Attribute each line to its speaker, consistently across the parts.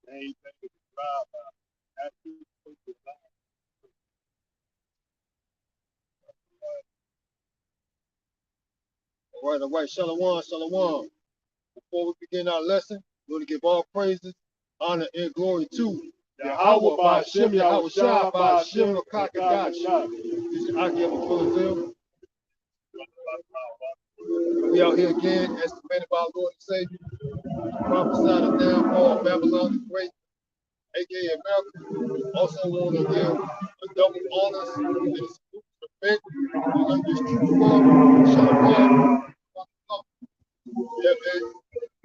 Speaker 1: Anything to drive by.
Speaker 2: All right, shalom, shalom. Before we begin our lesson, we want to give all praises, honor, and glory to
Speaker 1: Yahweh
Speaker 2: by
Speaker 1: by
Speaker 2: Hashem,
Speaker 1: Shem
Speaker 2: Yahweh Shah,
Speaker 1: Yahushua
Speaker 2: by
Speaker 1: by
Speaker 2: Hashem,
Speaker 1: Shem
Speaker 2: Rakakadash.
Speaker 1: Rakakadash.
Speaker 2: This is Aki Abdul. We out here again, as commanded by our Lord and Savior, prophesied of downfall, Babylon the Great, aka America. Also want to give a double honors and a respect. We love this true world. Shalom. Yeah, man.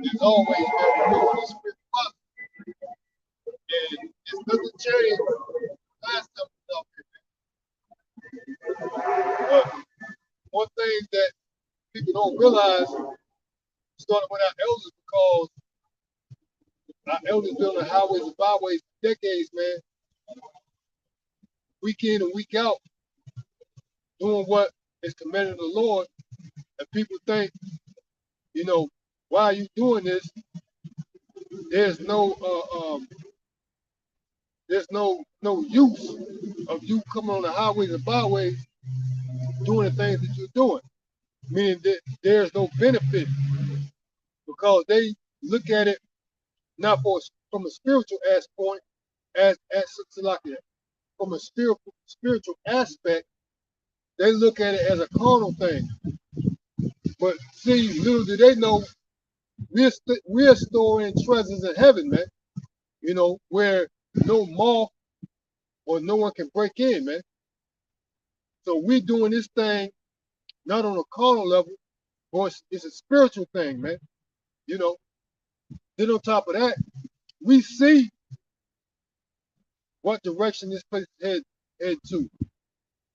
Speaker 2: As always, man, we're doing this with us. And it's nothing changed last time we was out here, man. But one thing that people don't realize, starting with our elders, because our elders been on the highways and byways for decades, man, week in and week out, doing what is commanded of the Lord, and people think, you know, why are you doing this? There's no there's no use of you coming on the highways and byways doing the things that you're doing. Meaning that there's no benefit because they look at it not from a spiritual aspect, as like that. From a spiritual aspect, they look at it as a carnal thing. But see, little do they know, we're storing treasures in heaven, man. You know, where no moth or no one can break in, man. So we're doing this thing not on a carnal level, but it's a spiritual thing, man. You know. Then on top of that, we see what direction this place head to.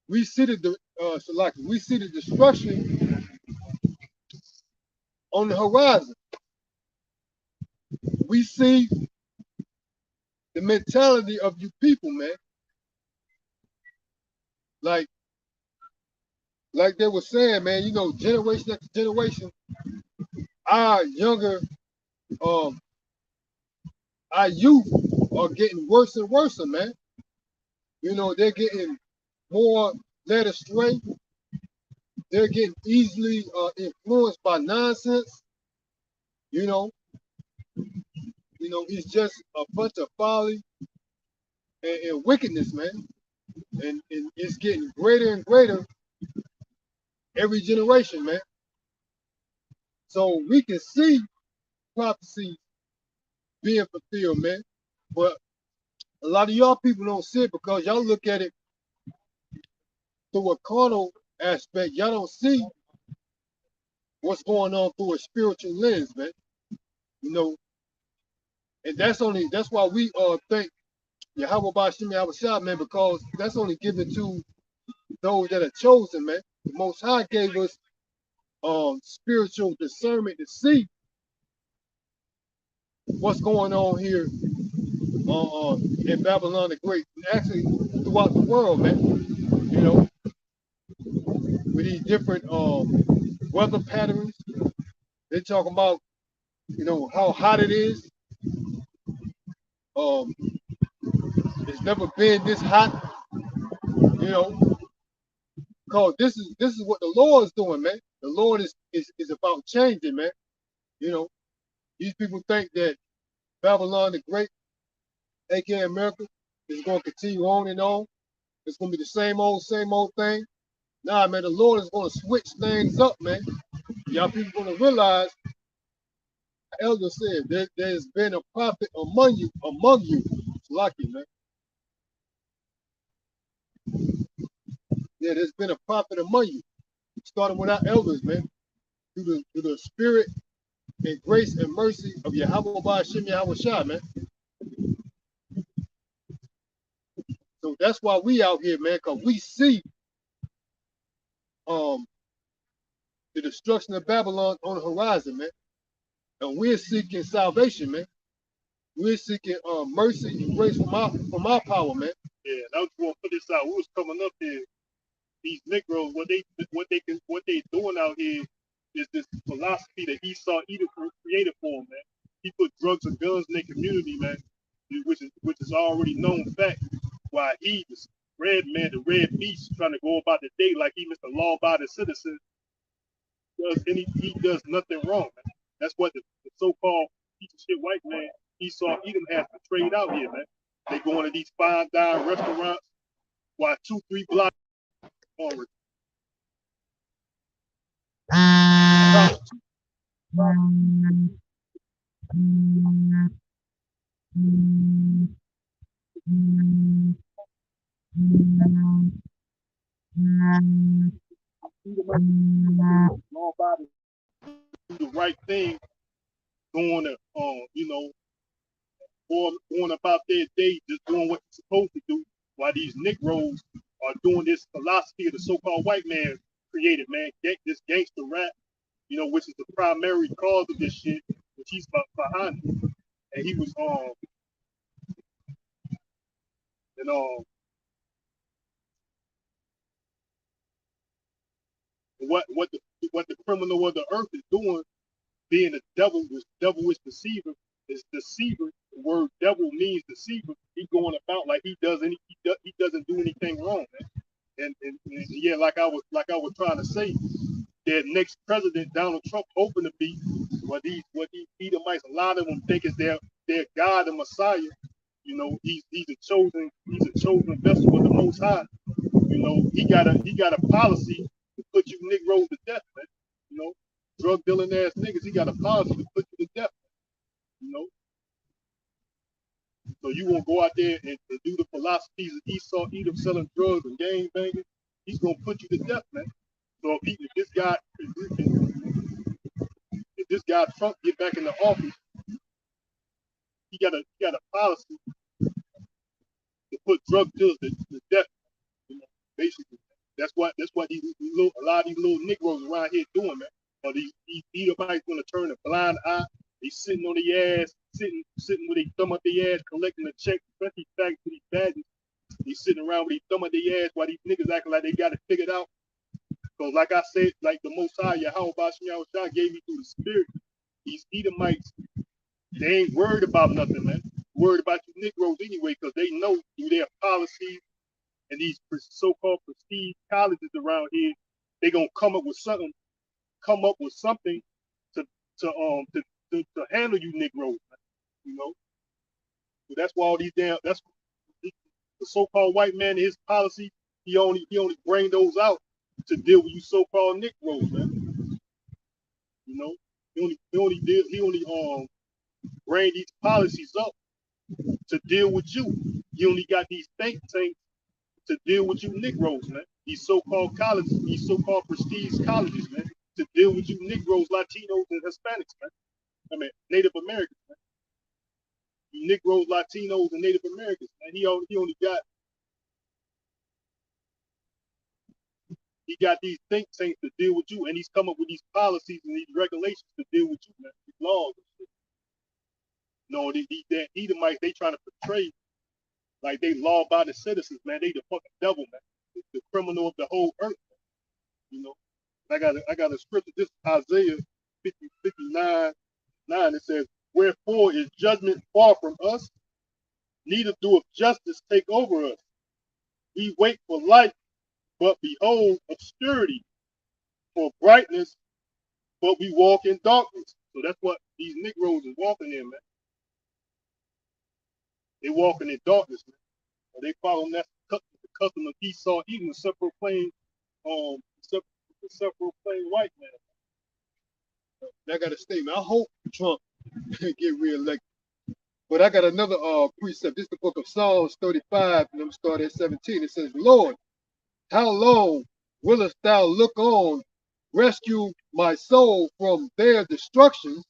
Speaker 2: We see we see the destruction on the horizon. We see the mentality of you people, man. Like they were saying, man, you know, generation after generation, our younger, um, our youth are getting worse and worse, man. You know, they're getting more led astray. They're getting easily influenced by nonsense. You know, it's just a bunch of folly and wickedness, man. And it's getting greater and greater every generation, man. So we can see prophecy being fulfilled, man. But a lot of y'all people don't see it because y'all look at it through a carnal aspect. Y'all don't see what's going on through a spiritual lens, man. You know, and that's why we think Yahweh Bashim Yahweh Shah, man, because that's only given to those that are chosen, man. The Most High gave us spiritual discernment to see what's going on here in Babylon the Great, and actually throughout the world, man. You know, with these different weather patterns, they talk about, you know, how hot it is. Um, it's never been this hot, you know, because this is what the Lord is doing, man. The Lord is about changing, man. You know, these people think that Babylon the Great, aka America, is going to continue on and on. It's going to be the same old thing. Nah, man, the Lord is going to switch things up, man. Y'all people going to realize, the elder said, there's been a prophet among you. It's lucky, man. Yeah, there's been a prophet among you. Starting with our elders, man. Through the spirit and grace and mercy of Yahweh Ba'ashim Yahweh Shah, man. So that's why we out here, man, because we see um the destruction of Babylon on the horizon, man. And we're seeking salvation, man. We're seeking mercy and grace from our power, man.
Speaker 1: Yeah, and I was going to put this out. We was coming up here. These Negroes, what they doing out here is this philosophy that Esau Edom created for them, man. He put drugs and guns in their community, man. which is already known fact. Why he, the red man, the red beast, trying to go about the day like he Mr. Law-abiding citizen, he does nothing wrong. Man. That's what the so-called piece of shit white man Esau Edom has portrayed out here, man. They go into these fine dining restaurants while 2-3 blocks forward. Law-abiding, do the right thing, going to, going about their day, just doing what they're supposed to do, while these Negroes are doing this philosophy of the so-called white man created, man. This gangster rap, which is the primary cause of this shit, which he's behind it. And he was what the criminal of the earth is doing, being the devil, which devil is deceiver, is deceiver. The word devil means deceiver. He going about like he doesn't do anything wrong, man. And yeah, like I was trying to say, their next president, Donald Trump, hoping to be what these Edomites, a lot of them think is their God and Messiah. He's a chosen vessel of the Most High. He got a policy to put you Negroes to death, man. Drug dealing ass niggas, he got a policy to put you to death. So you won't go out there and do the philosophies of Esau Edom selling drugs and gang banging. He's gonna put you to death, man. So if this guy Trump get back in the office, he got a policy to put drug dealers to death. Basically, that's what a lot of these little Negroes around here doing, man. Or these Edomites gonna turn a blind eye. They sitting on their ass, sitting with their thumb up their ass, collecting a check, especially back to these badges. They sitting around with their thumb up their ass while these niggas acting like they got it figured out. Because like I said, like the Most High, Yahweh Bashim gave me through the spirit, these Edomites, they ain't worried about nothing, man. Worried about you Negroes anyway, because they know through their policies and these so-called prestige colleges around here, they gonna come up with something to handle you Negroes, So that's why all these that's the so-called white man, his policy, he only bring those out to deal with you so-called Negroes, man. He only bring these policies up to deal with you. He only got these think tanks to deal with you Negroes, man. These so-called colleges, these so-called prestige colleges, man, to deal with you Negroes, Latinos, and Hispanics, man. I mean, Native Americans, man. You Negroes, Latinos, and Native Americans, man. He got these think tanks to deal with you, and he's come up with these policies and these regulations to deal with you, man. These laws and shit. That Edomites, they trying to portray like they law-abiding citizens, man. They the fucking devil, man. The criminal of the whole earth, man. I got a scripture. This is Isaiah 59:9. It says, "Wherefore is judgment far from us? Neither doeth justice take over us. We wait for light, but behold obscurity. For brightness, but we walk in darkness." So that's what these Negroes is walking in, man. They walking in darkness, man. They following that the custom of Esau, even the separate plain white man.
Speaker 2: I got a statement. I hope Trump get reelected. But I got another precept. This is the book of Psalms 35, and I'm starting at 17. It says, "Lord, how long willest thou look on, rescue my soul from their destruction,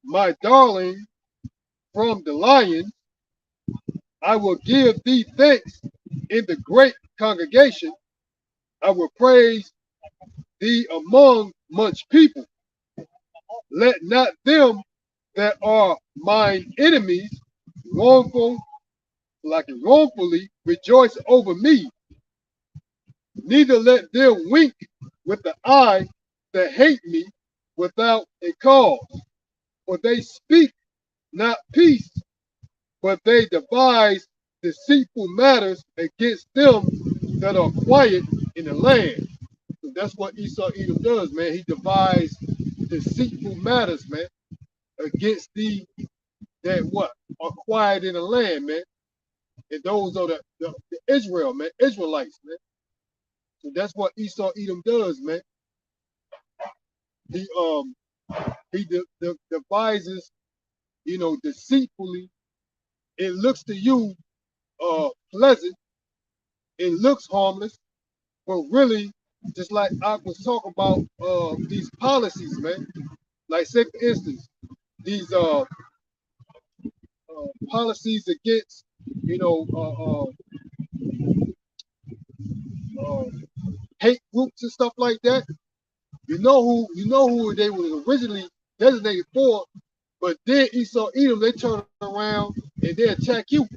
Speaker 2: my darling from the lion? I will give thee thanks in the great congregation. I will praise thee among much people. Let not them that are mine enemies wrongfully rejoice over me. Neither let them wink with the eye that hate me without a cause. For they speak not peace, but they devise deceitful matters against them that are quiet in the land. So that's what Esau Edom does, man. He devised deceitful matters, man, against the that what are quiet in the land, man. And those are the Israel, man, Israelites, man. So that's what Esau Edom does, man. He devises, deceitfully. It looks to you pleasant. It looks harmless, but really, just like I was talking about these policies, man. Like say for instance, these policies against, you know, uh, hate groups and stuff like that. You know who they was originally designated for, but then Esau Edom, they turn around and they attack you.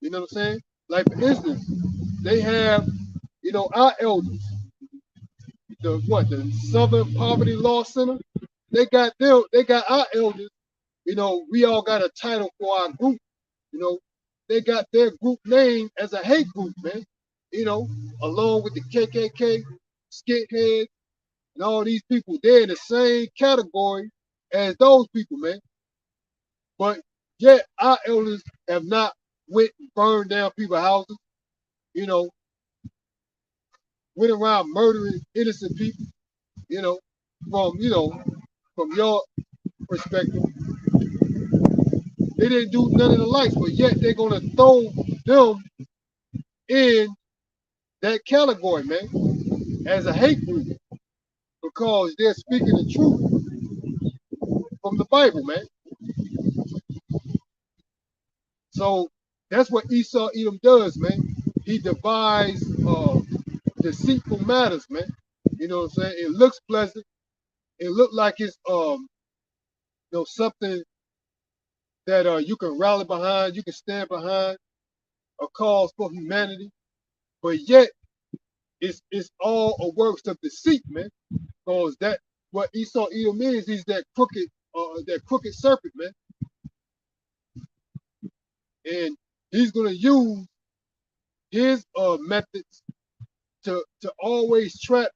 Speaker 2: You know what I'm saying? Like for instance, they have, our elders, the Southern Poverty Law Center. They got our elders. We all got a title for our group. You know, they got their group name as a hate group, man. Along with the KKK, skinheads, and all these people, they're in the same category as those people, man. But yet our elders have not went and burned down people's houses, you know, went around murdering innocent people, you know, from your perspective. They didn't do none of the likes, but yet they're gonna throw them in that category, man, as a hate group because they're speaking the truth from the Bible, man. So that's what Esau Edom does, man. He devised deceitful matters, man. You know what I'm saying? It looks pleasant. It looked like it's something that you can rally behind, you can stand behind, a cause for humanity. But yet it's all a works of deceit, man. Because that what Esau Edom is, he's that crooked serpent, man. And he's gonna use his methods to always trap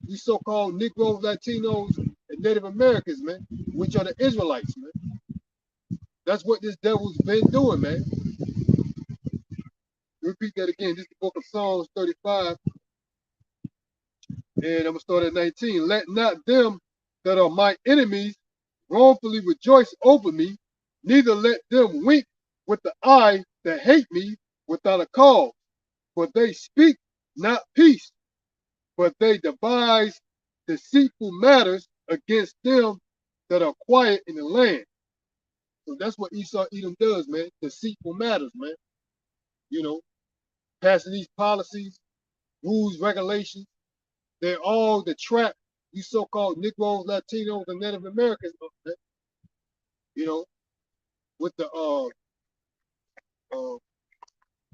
Speaker 2: these so-called Negroes, Latinos, and Native Americans, man, which are the Israelites, man. That's what this devil's been doing, man. Repeat that again. This is the book of Psalms 35, and I'm gonna start at 19. Let not them that are my enemies wrongfully rejoice over me, neither let them wink with the eye that hate me without a cause. For they speak not peace, but they devise deceitful matters against them that are quiet in the land. So that's what Esau Edom does, man. Deceitful matters, man. Passing these policies, rules, regulations. They're all to trap these so-called Negroes, Latinos, and Native Americans, man. With the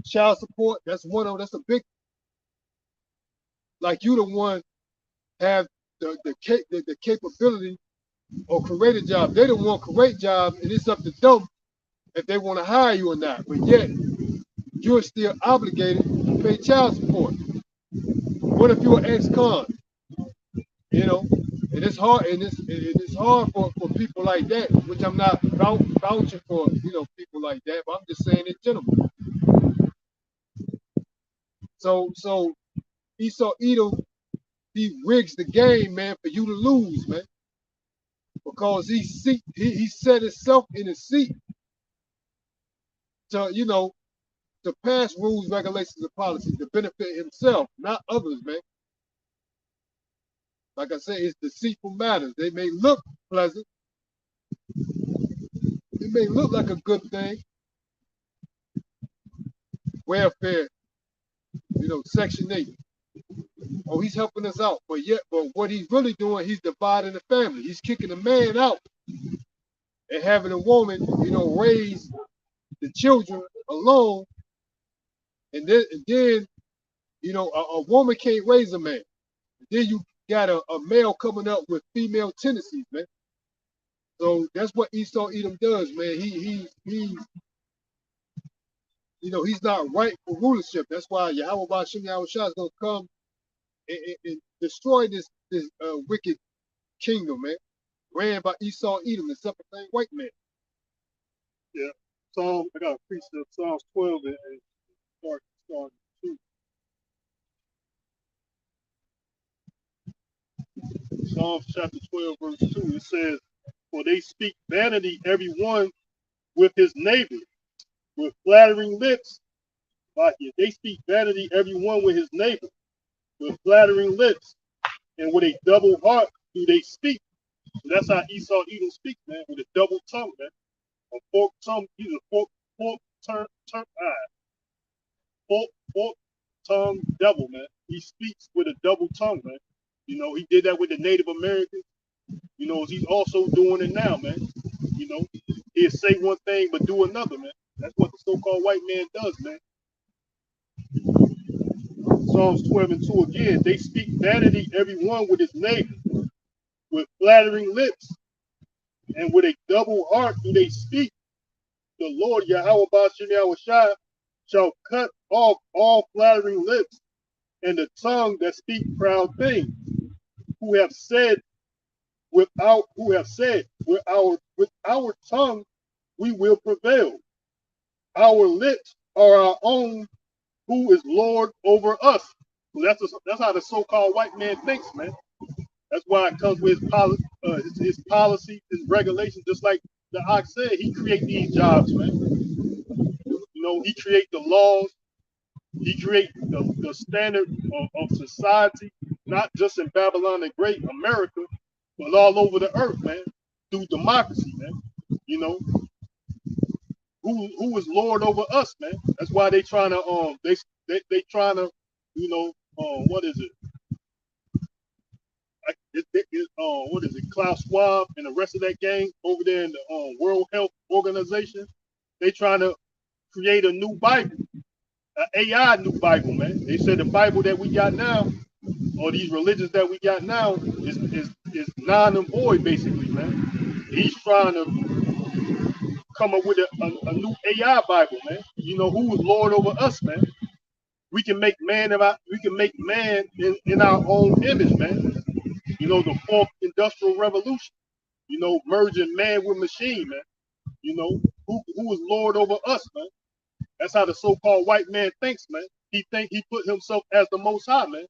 Speaker 2: child support. That's a big. Like you, the one have the capability or create a job. They don't want to create jobs, and it's up to them if they want to hire you or not. But yet, you're still obligated to pay child support. What if you're an ex-con? And it's hard, and it's hard for people like that, which I'm not vouching for, people like that, but I'm just saying in general. So Esau Edom, he rigs the game, man, for you to lose, man, because he set himself in a seat to pass rules, regulations, and policies to benefit himself, not others, man. Like I said, it's deceitful matters. They may look pleasant. It may look like a good thing. Welfare, Section 8. Oh, he's helping us out. But what he's really doing, he's dividing the family. He's kicking the man out and having a woman, raise the children alone. And then a woman can't raise a man. Then you got a male coming up with female tendencies, man. So that's what Esau Edom does, man. he's not right for rulership. That's why Yahweh Bashim Yahweh Shah is gonna come and destroy this wicked kingdom, man, ran by Esau, Edom, and self-proclaimed white man.
Speaker 1: Yeah. I got a precept, Psalms 12 and start 2. Psalms chapter 12, verse 2, it says, "For they speak vanity, every one with his neighbor, with flattering lips." Like it, they speak vanity, every one with his neighbor, with flattering lips, and with a double heart do they speak. So that's how Esau Edom speaks, man, with a double tongue, man. A forked tongue, he's a fork tongue devil, man. He speaks with a double tongue, man. He did that with the Native Americans. He's also doing it now, man. He'll say one thing but do another, man. That's what the so-called white man does, man. Psalms 12 and 2 again. They speak vanity, every one with his neighbor, with flattering lips, and with a double heart do they speak. The Lord Yahweh Bashim Yahweh Shai shall cut off all flattering lips and the tongue that speak proud things, who have said with our tongue we will prevail. Our lips are our own, who is Lord over us. So that's how the so-called white man thinks, man. That's why it comes with his policy, his regulations, just like the Ox said, he create these jobs, man. He create the laws, he create the standard of society, not just in Babylon and Great America, but all over the earth, man, through democracy, man. Who is Lord over us, man? That's why they trying to they trying to what is it? What is it? Klaus Schwab and the rest of that gang over there in the World Health Organization. They trying to create a new Bible, an AI new Bible, man. They said the Bible that we got now, or these religions that we got now, is non and void, basically, man. He's trying to come up with a new AI Bible, man. Who is Lord over us, man? We can make man in our own image, man. The fourth industrial revolution. Merging man with machine, man. Who is Lord over us, man? That's how the so-called white man thinks, man. He think he put himself as the Most High, man.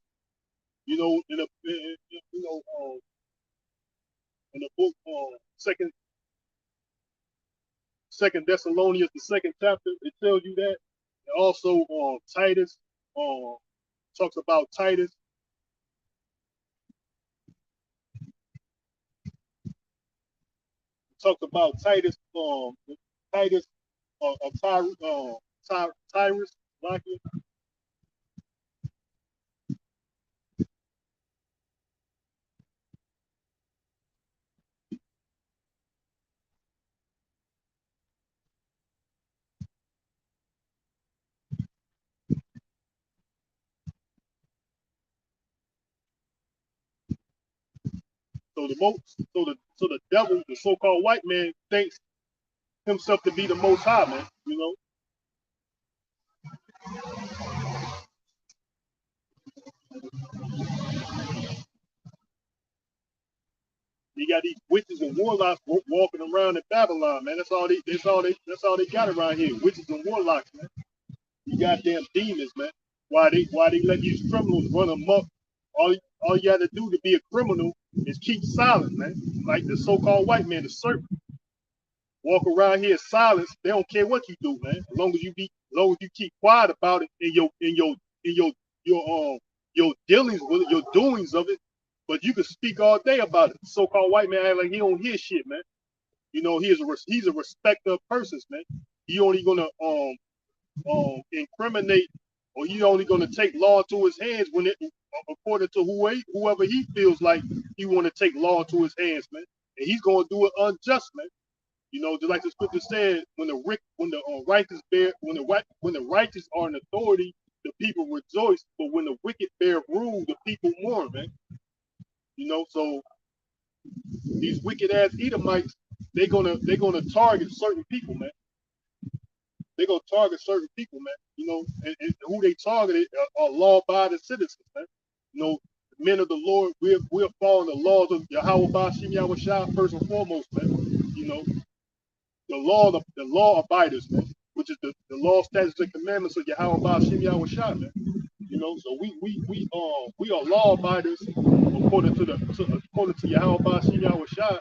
Speaker 1: In the book Second Thessalonians, the second chapter, it tells you that. And also, Titus talks about Titus. Talks about Titus, Titus Tyrus, like it. So the devil, the so-called white man, thinks himself to be the Most High, man. You got these witches and warlocks walking around in Babylon, man. That's all they got around here. Witches and warlocks, man. You goddamn demons, man. Why they let these criminals run amok? All you got to do to be a criminal is keep silent, man. Like the so-called white man, the serpent. Walk around here silent. They don't care what you do, man. As long as you keep quiet about it in your dealings with it, your doings of it. But you can speak all day about it. So-called white man act like he don't hear shit, man. He's a respecter of persons, man. He only gonna incriminate, or he's only gonna take law into his hands when it according to whoever he feels like he want to take law into his hands, man. And he's gonna do it unjust, man. Just like the scripture said, when the righteous are in authority, the people rejoice. But when the wicked bear rule, the people mourn, man. So these wicked ass Edomites, they're gonna target certain people, man. target certain people, man. You know, and who they targeted are law-abiding citizens, man. You know, the men of the Lord, we're following the laws of Yahweh Bashim Yahweh Shah first and foremost, man. You know, the law abiders, man, which is the law, statutes, and commandments of Yahweh Bashim Yahweh Shah, man. You know, so we are law abiders according to Yahweh Bashim Yahweh Shah.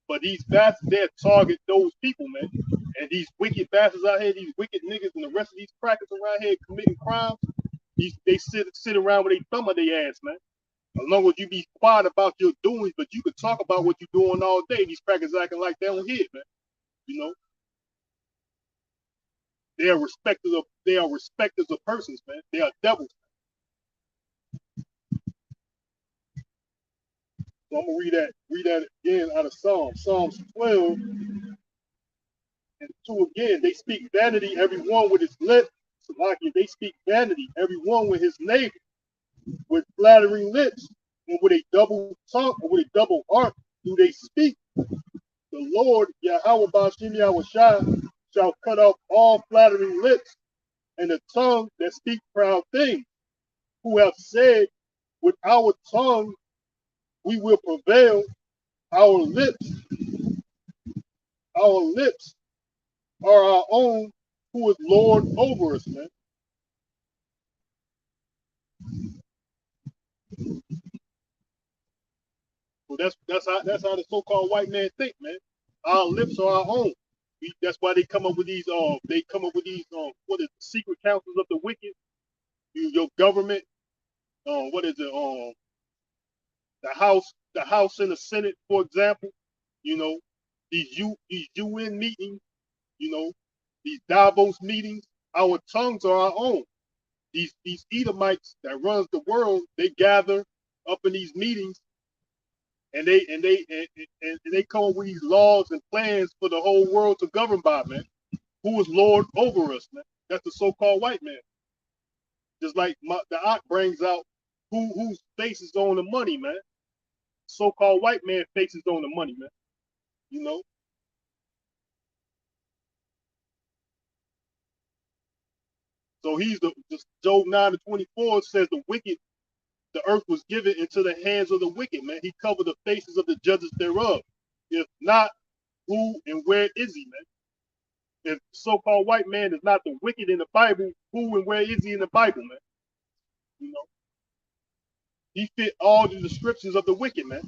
Speaker 1: But these bastards, they target those people, man. And these wicked bastards out here, these wicked niggas, and the rest of these crackers around here committing crimes, they sit around with a thumb of their ass, man. As long as you be quiet about your doings, but you could talk about what you're doing all day. These crackers acting like they don't hear it, man. You know, they are respecters of persons, man. They are devils. So I'm gonna read that again out of Psalms 12 and 2 again. They speak vanity, everyone with his lips. Salakia, they speak vanity, everyone with his neighbor, with flattering lips, and with a double tongue, or with a double heart do they speak. The Lord, Yahweh Bashim Yahweh Shah, shall cut off all flattering lips, and the tongue that speak proud things, who have said, with our tongue we will prevail, our lips are our own, who is Lord over us, man. So that's how the so-called white man think, man. Our lips are our own. That's why they come up with these what is it, secret councils of the wicked, your government, what is it, the House and the Senate, for example, you know, these UN meetings, you know, these Davos meetings, our tongues are our own. These Edomites that runs the world, they gather up in these meetings, and they come up with these laws and plans for the whole world to govern by, man. Who is Lord over us, man? That's the so-called white man. Just like the Ak brings out whose face is on the money, man. So-called white man faces on the money, man. You know. So he's Job 9:24 says the earth was given into the hands of the wicked, man. He covered the faces of the judges thereof. If not, who and where is he, man? If so-called white man is not the wicked in the Bible, who and where is he in the Bible, man? You know, he fit all the descriptions of the wicked, man.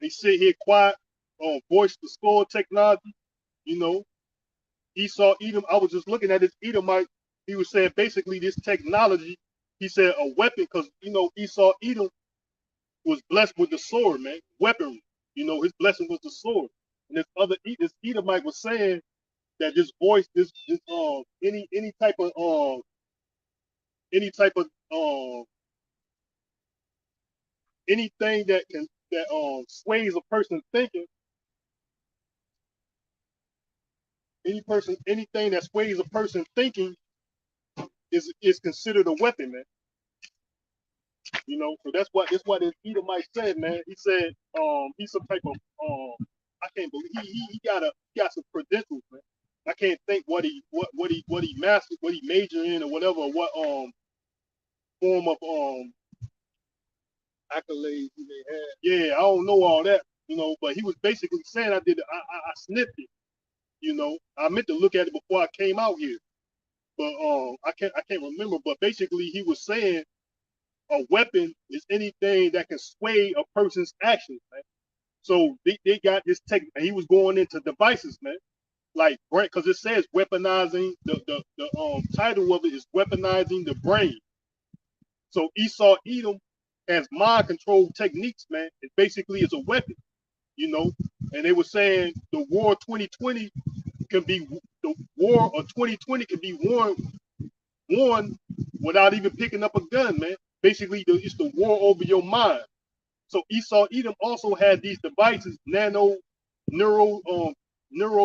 Speaker 1: They sit here quiet on voice to score technology. You know, Esau Edom. I was just looking at this Edomite. He was saying basically this technology. He said a weapon, because you know Esau Edom was blessed with the sword, man, weaponry. You know, his blessing was the sword. And this Edomite was saying that this voice, any type of anything that sways a person's thinking, anything that sways a person's thinking is considered a weapon, man. You know, so that's what this Edomite said, man. He said he's some type of I can't believe he got some credentials, man. I can't think what he mastered, what he majored in, or whatever, or what form of accolades he may have. Yeah, I don't know all that, you know, but he was basically saying I sniffed it, you know. I meant to look at it before I came out here, but I can't remember. But basically, he was saying a weapon is anything that can sway a person's actions, man. So they got this tech. And he was going into devices, man. Like, because it says weaponizing the title of it is weaponizing the brain. So Esau Edom has mind control techniques, man. It basically is a weapon, you know. And they were saying the war 2020 can be the war of 2020 can be won without even picking up a gun, man. Basically, it's the war over your mind. So Esau Edom also had these devices, neural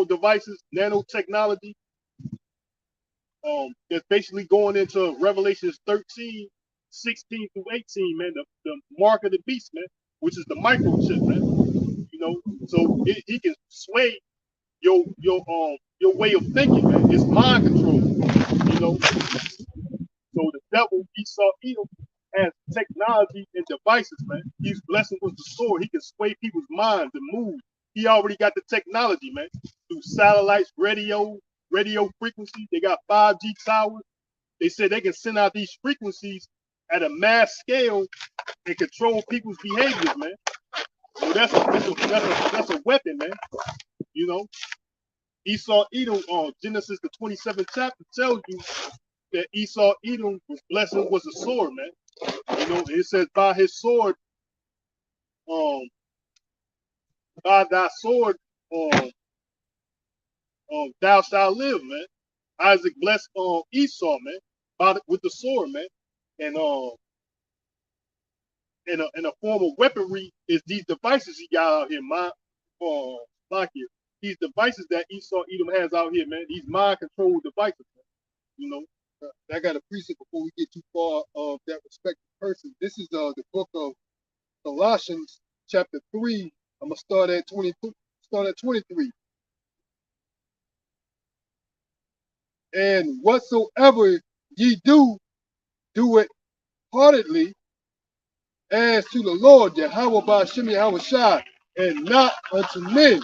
Speaker 1: devices, nanotechnology. That's basically going into Revelations 13 16 through 18, man, the mark of the beast, man, which is the microchip, man. You know, so he can sway your way of thinking, man. It's mind control. You know, so the devil, Esau, Edom, has technology and devices, man. He's blessing with the sword. He can sway people's minds and move. He already got the technology, man. Through satellites, radio frequency. They got 5G towers. They said they can send out these frequencies at a mass scale and control people's behaviors, man. So that's a weapon, man. You know, Esau, Edom, Genesis the 27th chapter tells you that Esau, Edom was blessing was a sword, man. You know, it says by his sword, by thy sword, thou shalt live, man. Isaac blessed Esau, man, with the sword, man. And in a form of weaponry is these devices he got out here, like here. These devices that Esau Edom has out here, man. These mind control devices, man. You know.
Speaker 2: I got a precept before we get too far of that respective person. This is the book of Colossians, chapter 3. I'm gonna start at 22. Start at 23. And whatsoever ye do, do it heartedly as to the Lord, Yahweh Ba'ashem Yahweh Shai, and not unto men,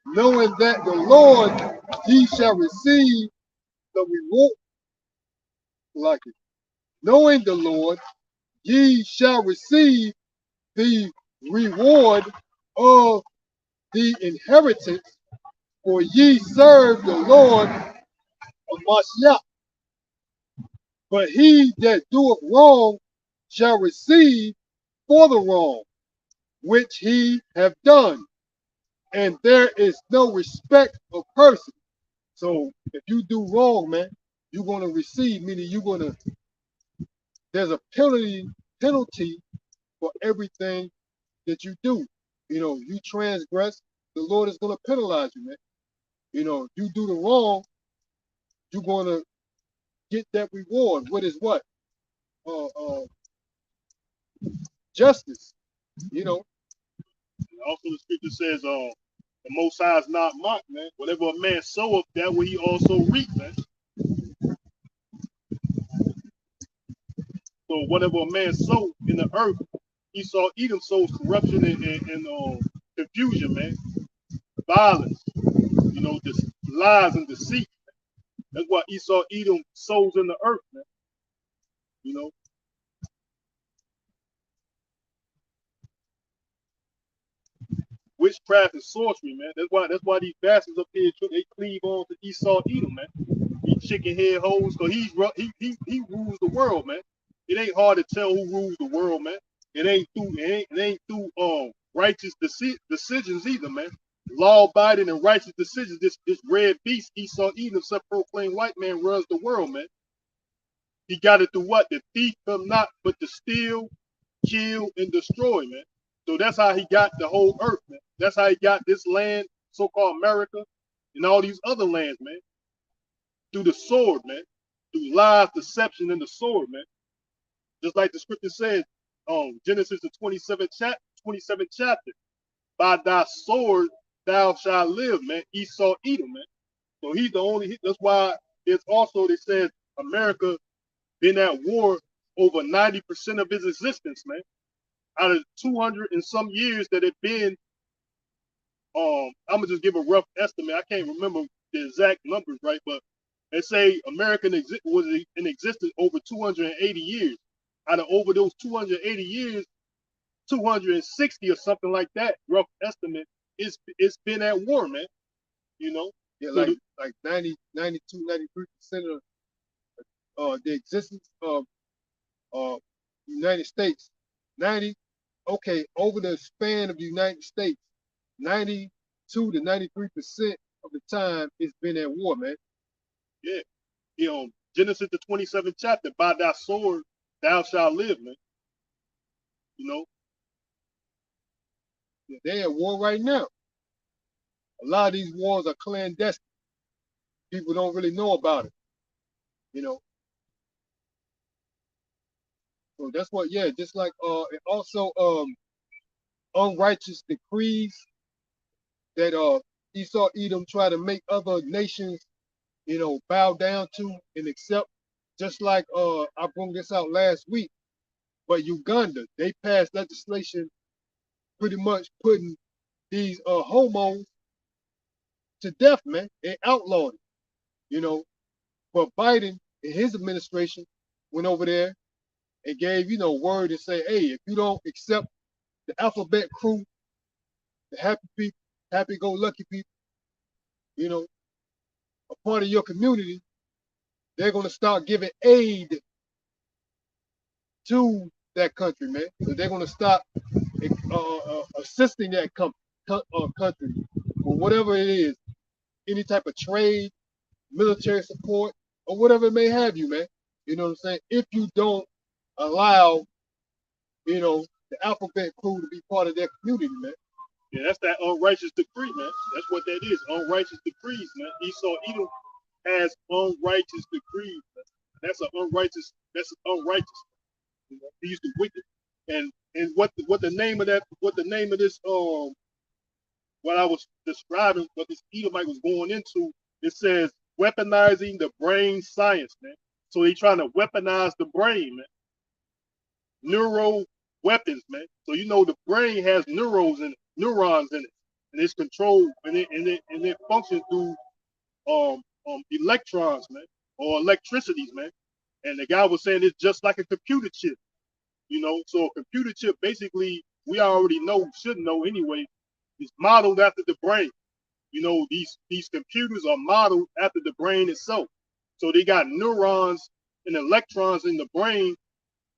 Speaker 2: knowing that the Lord ye shall receive the reward. Like it. Knowing the Lord, ye shall receive the reward of the inheritance, for ye serve the Lord of Mashiach. But he that doeth wrong shall receive for the wrong which he have done. And there is no respect of person. So if you do wrong, man, you're going to receive, meaning there's a penalty for everything that you do. You know, you transgress, the Lord is going to penalize you, man. You know, you do the wrong, you're going to get that reward. What is what? Justice. You know.
Speaker 1: Also, the scripture says, the Most High is not mocked, man. Whatever a man soweth, that will he also reap, man. So whatever a man sow in the earth, Esau Edom sows corruption and confusion, man. Violence, you know, just lies and deceit. That's what Esau Edom sows in the earth, man. You know. Witchcraft and sorcery, man. That's why these bastards up here they cleave on to Esau Edom, man. These chicken head hoes, cause he rules the world, man. It ain't hard to tell who rules the world, man. It ain't through righteous decisions either, man. Law-abiding and righteous decisions. This red beast, Esau Edom, self-proclaimed white man, runs the world, man. He got it through what? The thief come not but to steal, kill, and destroy, man. So that's how he got the whole earth, man. That's how he got this land, so-called America, and all these other lands, man. Through the sword, man. Through lies, deception, and the sword, man. Just like the scripture says, Genesis the 27th chapter. By thy sword thou shalt live, man. Esau Edom, man. So he's the only. That's why it's also it says America been at war over 90% of its existence, man. Out of 200 and some years that it been, I'm gonna just give a rough estimate. I can't remember the exact numbers, right? But they say America was in existence over 280 years. Out of over those 280 years, 260 or something like that, rough estimate, it's been at war, man. You know?
Speaker 2: Yeah,
Speaker 1: So
Speaker 2: like 90, 92, 93% of the existence of United States. 90, okay, over the span of the United States, 92 to 93% of the time it's been at war, man.
Speaker 1: Yeah. You know, Genesis the 27th chapter, by thy sword thou shalt live, man. You know?
Speaker 2: Yeah, they're at war right now. A lot of these wars are clandestine. People don't really know about it. You know. So that's what, yeah, just like and also unrighteous decrees that Esau Edom try to make other nations, bow down to and accept. Just like I brought this out last week, but Uganda, they passed legislation pretty much putting these homos to death, man. They outlawed it, you know. But Biden and his administration went over there and gave, word and say, hey, if you don't accept the alphabet crew, the happy people, happy-go-lucky people, you know, a part of your community, they're going to start giving aid to that country, man. So they're going to stop assisting that country or whatever it is, any type of trade, military support, or whatever it may have you, man. You know what I'm saying? If you don't allow, the alphabet crew to be part of their community, man.
Speaker 1: Yeah, that's that unrighteous decree, man. That's what that is. Unrighteous decrees, man. Esau Edom has unrighteous decrees. Man. That's unrighteous. He's the wicked. And what the name of this what I was describing, what this Edomite was going into, it says weaponizing the brain science, man. So they trying to weaponize the brain, man. Neuro weapons, man. So the brain has neurons in it, and it's controlled and it functions through electrons, man, or electricities, man. And the guy was saying it's just like a computer chip, So a computer chip, basically, we already should know anyway, is modeled after the brain. These computers are modeled after the brain itself. So they got neurons and electrons in the brain.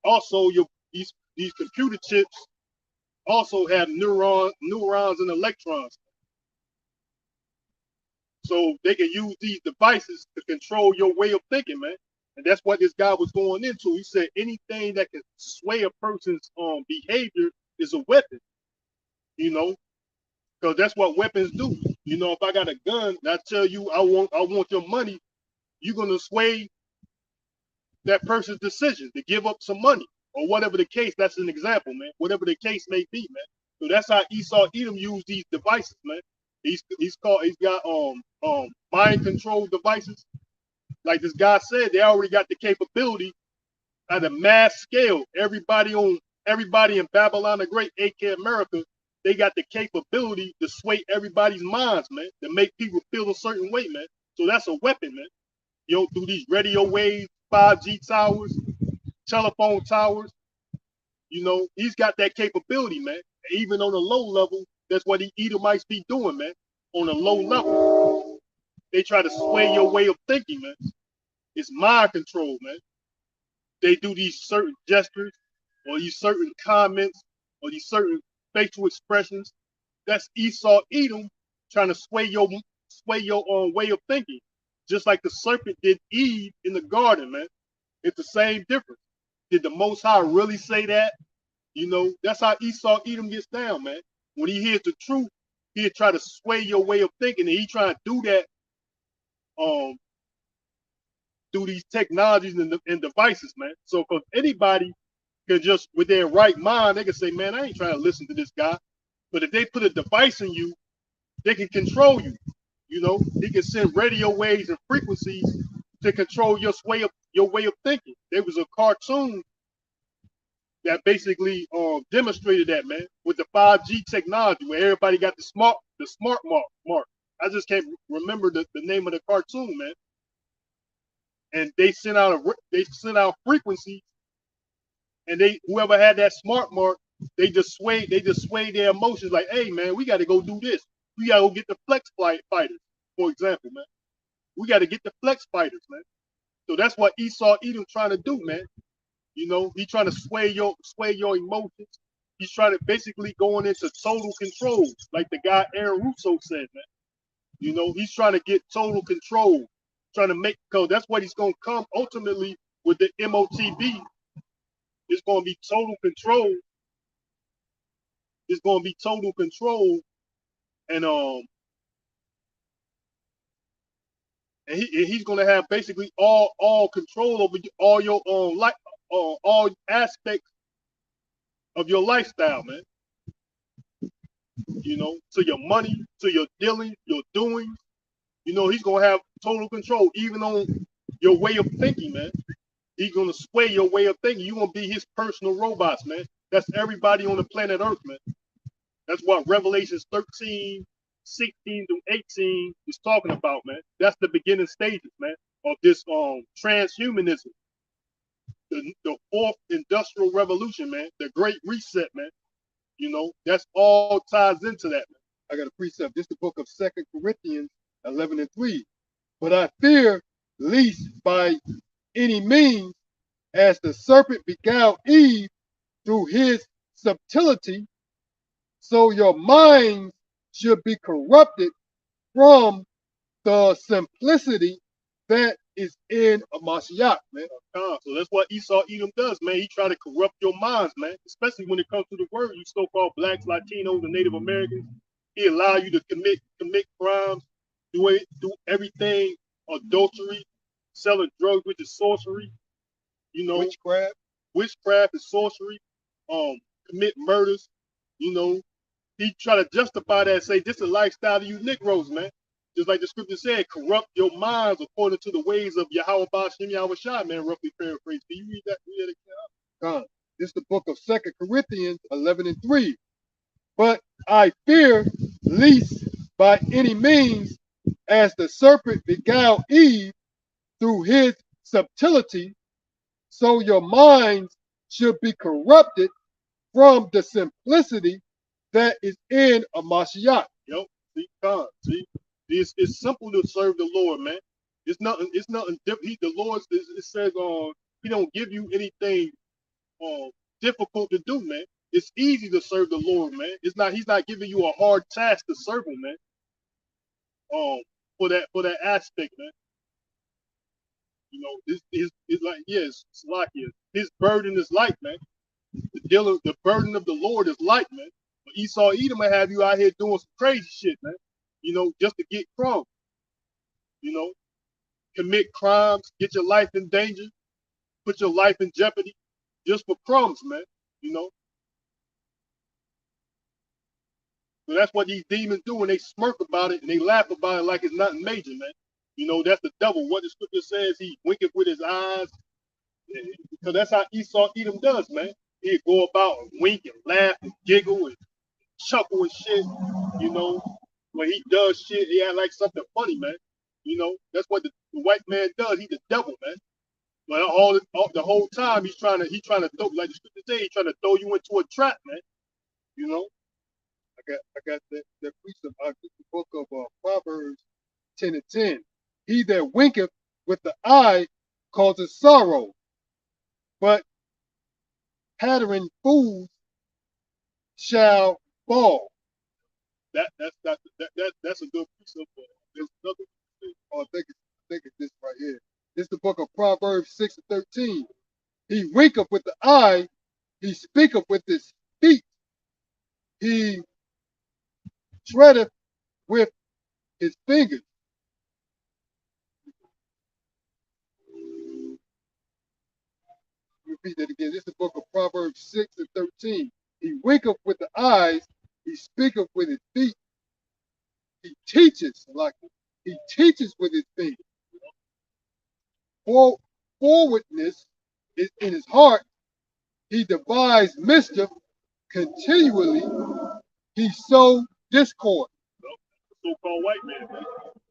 Speaker 1: Also, these computer chips also have neurons and electrons. So they can use these devices to control your way of thinking, man. And that's what this guy was going into. He said anything that can sway a person's behavior is a weapon, because that's what weapons do. If I got a gun and I tell you I want your money, you're gonna sway that person's decision to give up some money or whatever the case. That's an example, man. Whatever the case may be, man. So that's how Esau Edom used these devices, man. He's got mind control devices. Like this guy said, they already got the capability at a mass scale. Everybody in Babylon the Great, aka America, they got the capability to sway everybody's minds, man, to make people feel a certain way, man. So that's a weapon, man. Through these radio waves, 5G towers, telephone towers, he's got that capability, man. Even on a low level, that's what the Edomites be doing, man. On a low level, they try to sway your way of thinking, man. It's mind control, man. They do these certain gestures or these certain comments or these certain facial expressions. That's Esau Edom trying to sway your way of thinking. Just like the serpent did Eve in the garden, man. It's the same difference. Did the Most High really say that? That's how Esau Edom gets down, man. When he hears the truth, he'll try to sway your way of thinking, and he trying to do that through these technologies and devices, man. So because anybody can just, with their right mind, they can say, man, I ain't trying to listen to this guy. But if they put a device in you, they can control you. He can send radio waves and frequencies to control your way of thinking. There was a cartoon that basically demonstrated that, man, with the 5G technology, where everybody got the smart mark. I just can't remember the name of the cartoon, man. And they sent out frequencies, and whoever had that smart mark, they just sway their emotions, like, hey, man, we got to go do this. We got to go get the flex fighters, for example, man. We got to get the flex fighters, man. So that's what Esau Edom trying to do, man. He's trying to sway your emotions. He's trying to basically going into total control, like the guy Aaron Russo said, man. He's trying to get total control, trying to make, because that's what he's going to come ultimately with the MOTB. It's going to be total control. It's going to be total control, and he's going to have basically all control over all your life, all aspects of your lifestyle, man. You know, to your money, to your dealing, your doing. You know, he's gonna have total control, even on your way of thinking, man. He's gonna sway your way of thinking. You're gonna be his personal robots, man. That's everybody on the planet Earth, man. That's what Revelations 13, 16 through 18 is talking about, man. That's the beginning stages, man, of this transhumanism. The fourth industrial revolution, man, the great reset, man. You know, that's all ties into that, man.
Speaker 2: I got a precept. This is the book of 2 Corinthians 11:3. But I fear least by any means, as the serpent beguiled Eve through his subtlety, so your minds should be corrupted from the simplicity that is in a Mashiach, man.
Speaker 1: So that's what Esau Edom does, man. He try to corrupt your minds, man. Especially when it comes to the word, you so-called blacks, Latinos, and Native Americans. He allow you to commit crimes, do everything, adultery, selling drugs, which is sorcery. You know, witchcraft is sorcery. Commit murders. You know, he try to justify that, say this is a lifestyle of you Negroes, man. Just like the scripture said, corrupt your minds according to the ways of Yahweh Bashem Yahweh Shai, man, roughly paraphrased. Can you read that?
Speaker 2: This is the book of 2 Corinthians 11:3. But I fear least by any means, as the serpent beguiled Eve through his subtlety, so your minds should be corrupted from the simplicity that is in a Mashiach.
Speaker 1: Yep. See, it's simple to serve the Lord, man. It's nothing different. The Lord, it says, he don't give you anything difficult to do, man. It's easy to serve the Lord, man. He's not giving you a hard task to serve him, man. For that aspect, man. You know, it's like, yes, it's like his burden is light, man. The burden of the Lord is light, man. But Esau Edom might have you out here doing some crazy shit, man. You know, just to get crumbs. You know, commit crimes, get your life in danger, put your life in jeopardy, just for crumbs, man. You know. So that's what these demons do, and they smirk about it and they laugh about it like it's nothing major, man. You know, that's the devil. What the scripture says, he winketh with his eyes. So that's how Esau Edom does, man. He'd go about and wink and laugh and giggle and chuckle and shit. You know, when he does shit, he act like something funny, man. You know, that's what the white man does. He's the devil, man. But the whole time he's trying to throw, like the scripture says, he's trying to throw you into a trap, man. You know.
Speaker 2: I got that precept out of the book of Proverbs 10:10. He that winketh with the eye causes sorrow, but pattering fools shall fall.
Speaker 1: That's a good precept. There's another.
Speaker 2: I think it's this right here. This is the book of Proverbs 6:13. He winketh with the eye, he speaketh with his feet, he treadeth with his fingers. Repeat that again. This is the book of Proverbs 6:13. He winketh with the eyes, he speaketh with his feet, he teaches with his fingers. Forwardness is in his heart, he devised mischief continually, he sowed discord.
Speaker 1: So-called white man.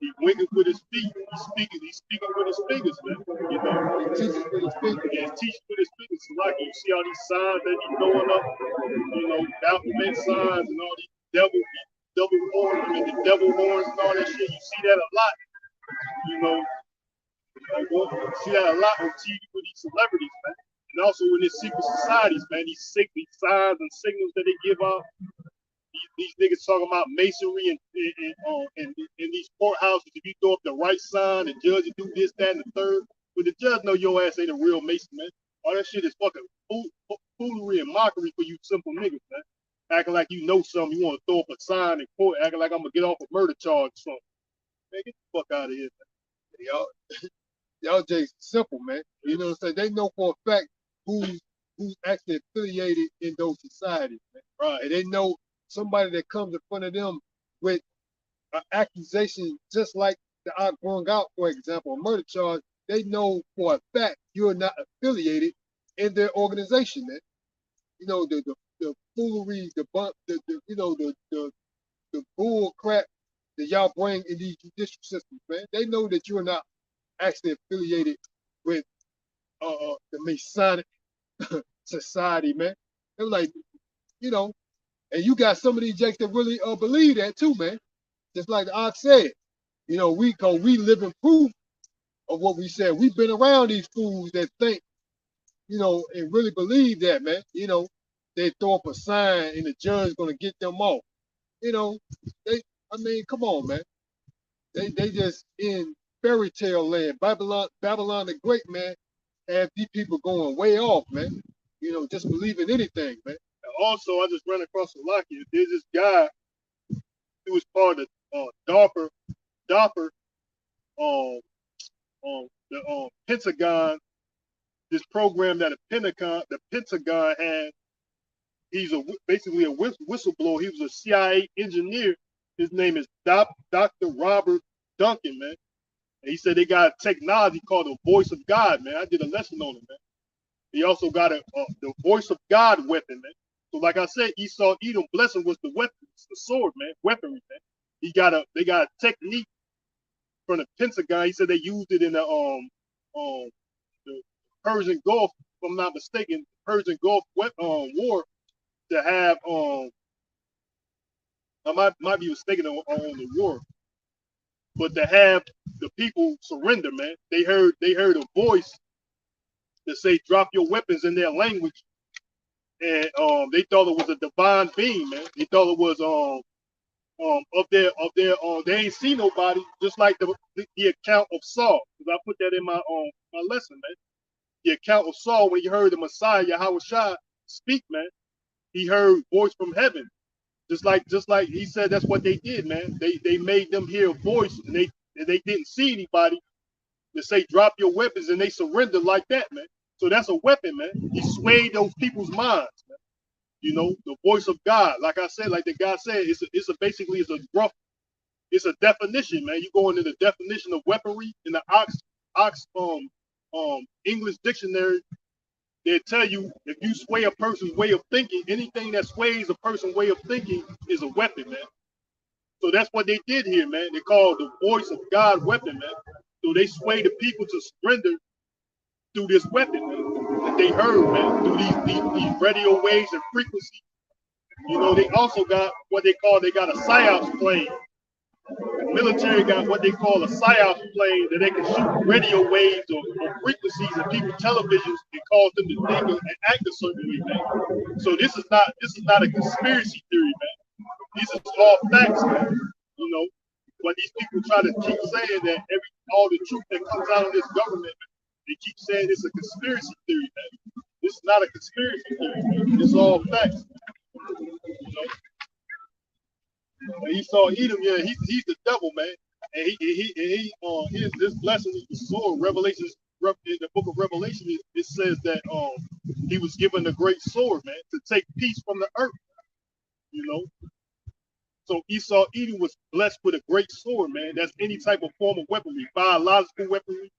Speaker 1: He winking with his feet. He's speaking with his fingers, man. You know,
Speaker 2: he teaches with his fingers.
Speaker 1: Yeah, he's teaching with his fingers. So like you see all these signs that he's throwing up, you know, Baphomet signs and all these devil horns, the devil horns and all that shit. You see that a lot. You know, you see that a lot on TV with these celebrities, man. And also in these secret societies, man. These signs and signals that they give out. These niggas talking about masonry and these courthouses. If you throw up the right sign, the judge will do this, that, and the third. But the judge know your ass ain't a real mason, man. All that shit is fucking foolery and mockery for you simple niggas, man. Acting like you know something, you want to throw up a sign in court, acting like I'm gonna get off a murder charge or something. Man, get the fuck out of here, man.
Speaker 2: Y'all just simple, man. You know what I'm saying? They know for a fact who's actually affiliated in those societies, man.
Speaker 1: Right.
Speaker 2: And they know somebody that comes in front of them with an accusation just like the Ak brung out, for example, a murder charge, they know for a fact you're not affiliated in their organization, man. You know, the foolery, the bull crap that y'all bring in these judicial systems, man. They know that you're not actually affiliated with the Masonic society, man. They're like, you know, and you got some of these jakes that really believe that too, man. Just like the Ox said, you know, cause we live in proof of what we said. We've been around these fools that think, you know, and really believe that, man. You know, they throw up a sign and the judge's gonna get them off. You know, I mean, come on, man. They just in fairy tale land. Babylon the Great, man, have these people going way off, man. You know, just believing anything, man.
Speaker 1: Also, I just ran across a locket. There's this guy who was part of DARPA, the Pentagon, this program that the Pentagon had. He's basically a whistleblower. He was a CIA engineer. His name is Dr. Robert Duncan, man. And he said they got a technology called the Voice of God, man. I did a lesson on it, man. He also got the Voice of God weapon, man. So like I said, Esau Edom blessing was the weapon, the sword, man, weaponry, man. They got a technique from the Pentagon. He said they used it in the Persian Gulf, if I'm not mistaken, Persian Gulf war to have I might be mistaken on the war, but to have the people surrender, man. They heard a voice that say drop your weapons in their language, and they thought it was a divine being, man. They thought it was up there they ain't see nobody, just like the account of Saul, because I put that in my lesson, man. The account of Saul, when he heard the Messiah Yahweh Shai speak, man, he heard voice from heaven. Just like he said, that's what they did, man. They made them hear a voice, and they didn't see anybody to say drop your weapons, and they surrendered like that, man. So that's a weapon, man. He swayed those people's minds, man. You know, the voice of God. Like I said, like the guy said, basically it's a definition, man. You go into the definition of weaponry in the Ox English dictionary. They tell you if you sway a person's way of thinking, anything that sways a person's way of thinking is a weapon, man. So that's what they did here, man. They called the Voice of God weapon, man. So they sway the people to surrender through this weapon, man, that they heard, man, through these radio waves and frequencies. You know, they also got what they got a PSYOPs plane. The military got what they call a PSYOPs plane that they can shoot radio waves or frequencies in people's televisions and cause them to think and act a certain way, man. So this is not a conspiracy theory, man. These are all facts, man. You know, but these people try to keep saying that all the truth that comes out of this government, they keep saying it's a conspiracy theory, man. This is not a conspiracy theory, man. It's all facts. You know? Esau Edom, yeah, he's the devil, man. And his blessing is the sword. In the book of Revelation, it says that he was given a great sword, man, to take peace from the earth. You know. So Esau Edom was blessed with a great sword, man. That's any type of form of weaponry, biological weaponry,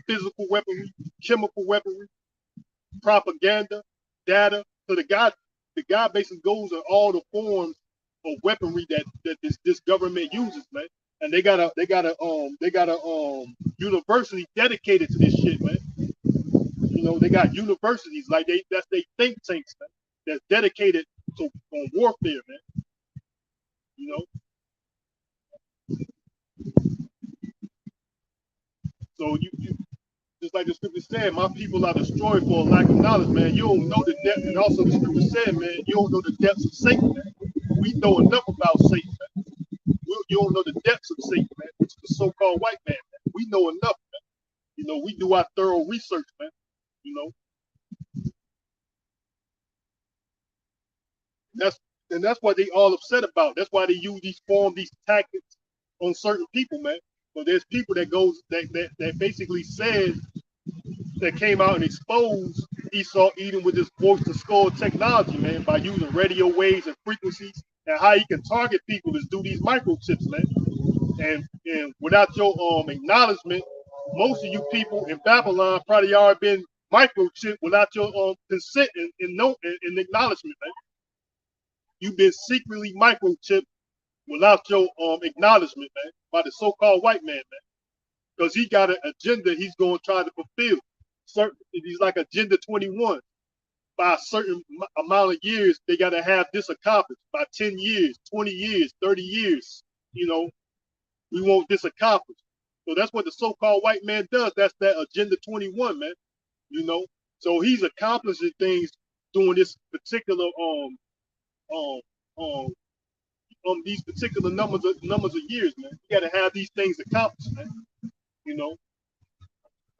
Speaker 1: physical weaponry, chemical weaponry, propaganda, data. So the guy basically goes in all the forms of weaponry that this government uses, man. And they got a university dedicated to this shit, man. You know, they got universities like that's they think tanks, man, that's dedicated to warfare, man. You know. So you just like the scripture said, my people are destroyed for a lack of knowledge, man. You don't know the depth, and also the scripture said, man, you don't know the depths of Satan, man. We know enough about Satan, man. You don't know the depths of Satan, man, which is the so-called white man, man. We know enough, man. You know, we do our thorough research, man. You know. That's what they all upset about. That's why they use these tactics on certain people, man. So there's people that basically said that came out and exposed Esau Edom with this voice to skull technology, man, by using radio waves and frequencies, and how he can target people is through these microchips, man. And without your acknowledgement, most of you people in Babylon probably already been microchipped without your consent and acknowledgement, man. You've been secretly microchipped without your acknowledgement, man, by the so-called white man, man, because he got an agenda he's going to try to fulfill. He's like Agenda 21. By a certain amount of years, they got to have this accomplished. By 10 years, 20 years, 30 years, you know, we want this accomplished. So that's what the so-called white man does. That's that Agenda 21, man. You know, so he's accomplishing things during this particular these particular numbers of years, man. You got to have these things accomplished, man. You know.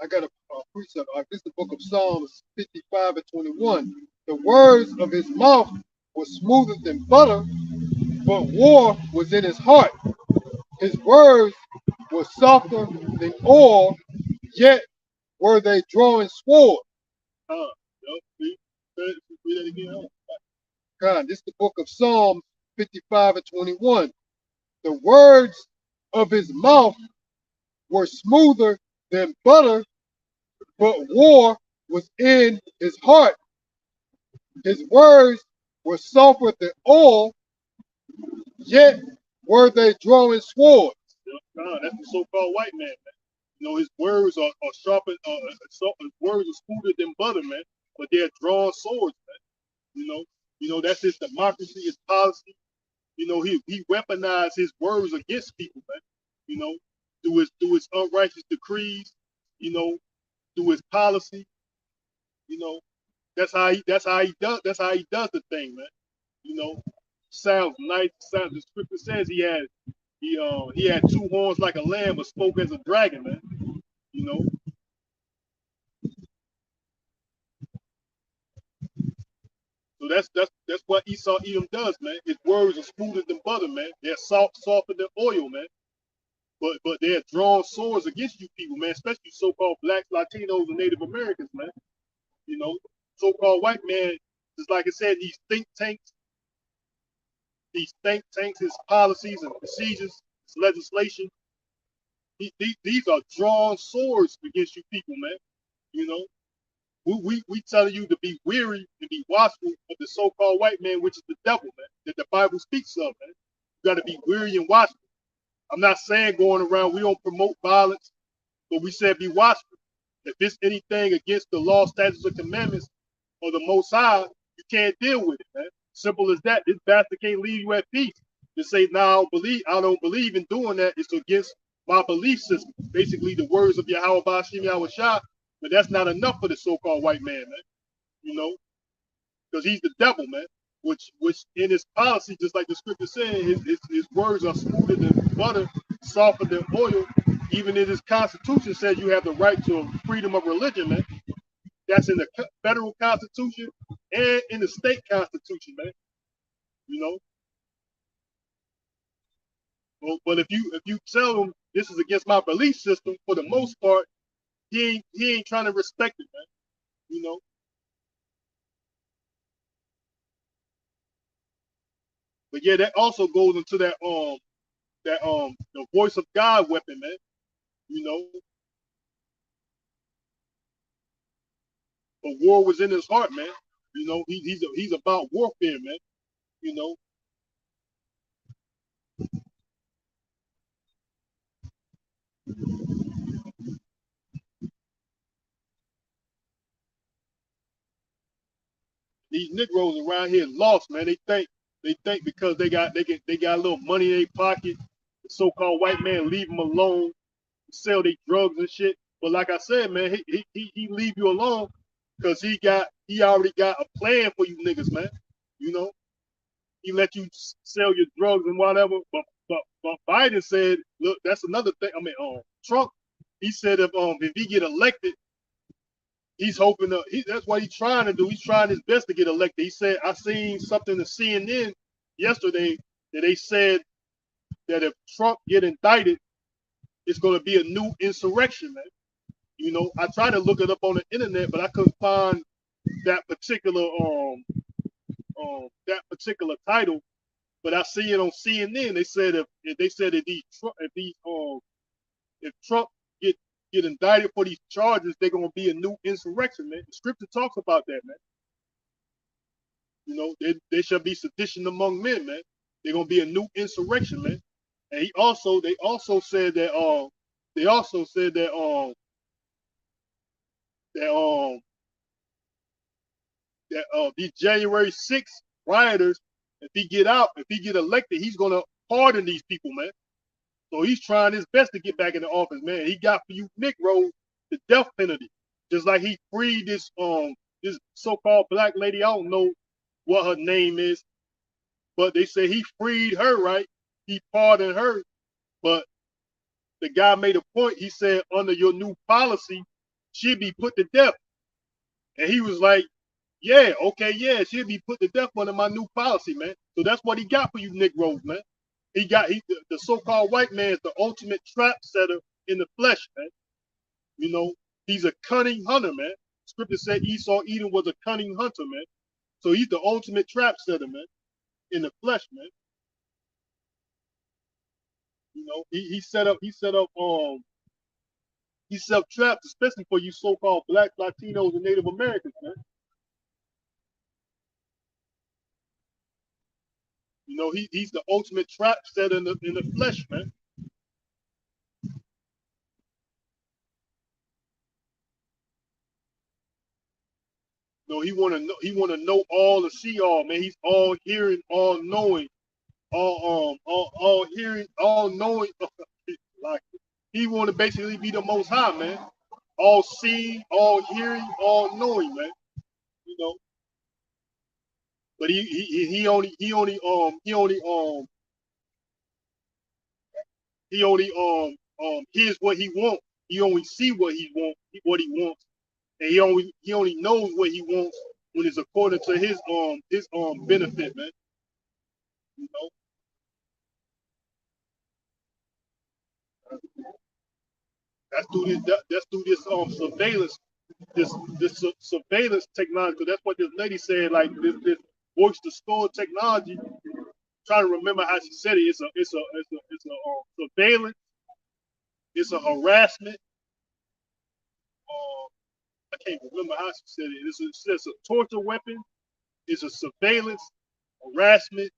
Speaker 2: I got a precept. This is the book of Psalms 55 and 21. The words of his mouth were smoother than butter, but war was in his heart. His words were softer than oil, yet were they drawing sword.
Speaker 1: Read that again.
Speaker 2: God, this is the book of Psalms 55 and 21. The words of his mouth were smoother than butter, but war was in his heart. His words were softer than oil, yet were they drawing swords.
Speaker 1: That's the so-called white man, man. You know, his words are sharper, his words are smoother than butter, man, but they're drawing swords, man. You know, that's his democracy, his policy. You know, he weaponized his words against people, man. You know, through his unrighteous decrees, you know, through his policy, you know, that's how he does the thing, man. You know, sounds nice. The scripture says he had 2 horns like a lamb, but spoke as a dragon, man. You know. So that's what Esau Edom does, man. His words are smoother than butter, man. They're softer than oil, man. But they're drawing swords against you people, man, especially so-called blacks, Latinos, and Native Americans, man. You know, so-called white man, just like I said, these think tanks, his policies and procedures, his legislation, these are drawn swords against you people, man. You know, we telling you to be weary and be watchful of the so-called white man, which is the devil, man, that the Bible speaks of, man. You got to be weary and watchful. I'm not saying going around, we don't promote violence, but we said be watchful. If it's anything against the law, statutes, or commandments or the Most High, you can't deal with it, man. Simple as that. This bastard can't leave you at peace. To say, now I don't believe in doing that. It's against my belief system. Basically, the words of Yahweh Bashim Yahweh Shah, but that's not enough for the so-called white man, man. You know, because he's the devil, man. Which in his policy, just like the scripture said, his words are smoother than butter, softer than oil. Even in his constitution says you have the right to freedom of religion, man. That's in the federal constitution and in the state constitution, man. You know. Well, but if you tell him this is against my belief system, for the most part, he ain't trying to respect it, man. You know. But yeah, that also goes into that the voice of God weapon, man. You know. But war was in his heart, man. You know, he's about warfare, man. You know. These Negroes around here lost, man. They think because they got a little money in their pocket, the so-called white man leave them alone, sell their drugs and shit. But like I said, man, he leave you alone because he already got a plan for you niggas, man. You know, he let you sell your drugs and whatever. But Biden said, look, that's another thing. I mean, Trump, he said if he get elected, he's hoping that's what he's trying to do. He's trying his best to get elected. He said, I seen something to CNN yesterday that they said that if Trump get indicted, it's going to be a new insurrection, man. You know, I tried to look it up on the internet, but I couldn't find that particular title, but I see it on CNN. They said if Trump get indicted for these charges, they're gonna be a new insurrection, man. The scripture talks about that, man. You know, there shall be sedition among men, man. They're gonna be a new insurrection, man. And they also said that that these January 6th rioters, if he get elected, he's gonna pardon these people, man. So he's trying his best to get back in the office, man. He got for you Negroes the death penalty, just like he freed this so-called black lady. I don't know what her name is, but they say he freed her, right? He pardoned her, but the guy made a point. He said, under your new policy, she'd be put to death. And he was like, yeah, okay, yeah, she'll be put to death under my new policy, man. So that's what he got for you Negroes, man. The so-called white man is the ultimate trap setter in the flesh, man. You know, he's a cunning hunter, man. Scripture said Esau Edom was a cunning hunter, man. So he's the ultimate trap setter, man, in the flesh, man. You know, he set up traps, especially for you so-called black, Latinos, and Native Americans, man. You know, he's the ultimate trap setter in the flesh, man. You know, he wanna know all to see all, man. He's all hearing, all knowing, all hearing, all knowing. Like he wanna basically be the most high, man. All seeing, all hearing, all knowing, man. You know. But he only hears what he wants. He only see what he wants, and he only knows what he wants when it's according to his benefit, man. You know, that's through this surveillance, surveillance technology. That's what this lady said. Like this voice to store technology. Trying to remember how she said it. It's a surveillance. It's a harassment. I can't remember how she said it. It's a torture weapon. It's a surveillance, harassment.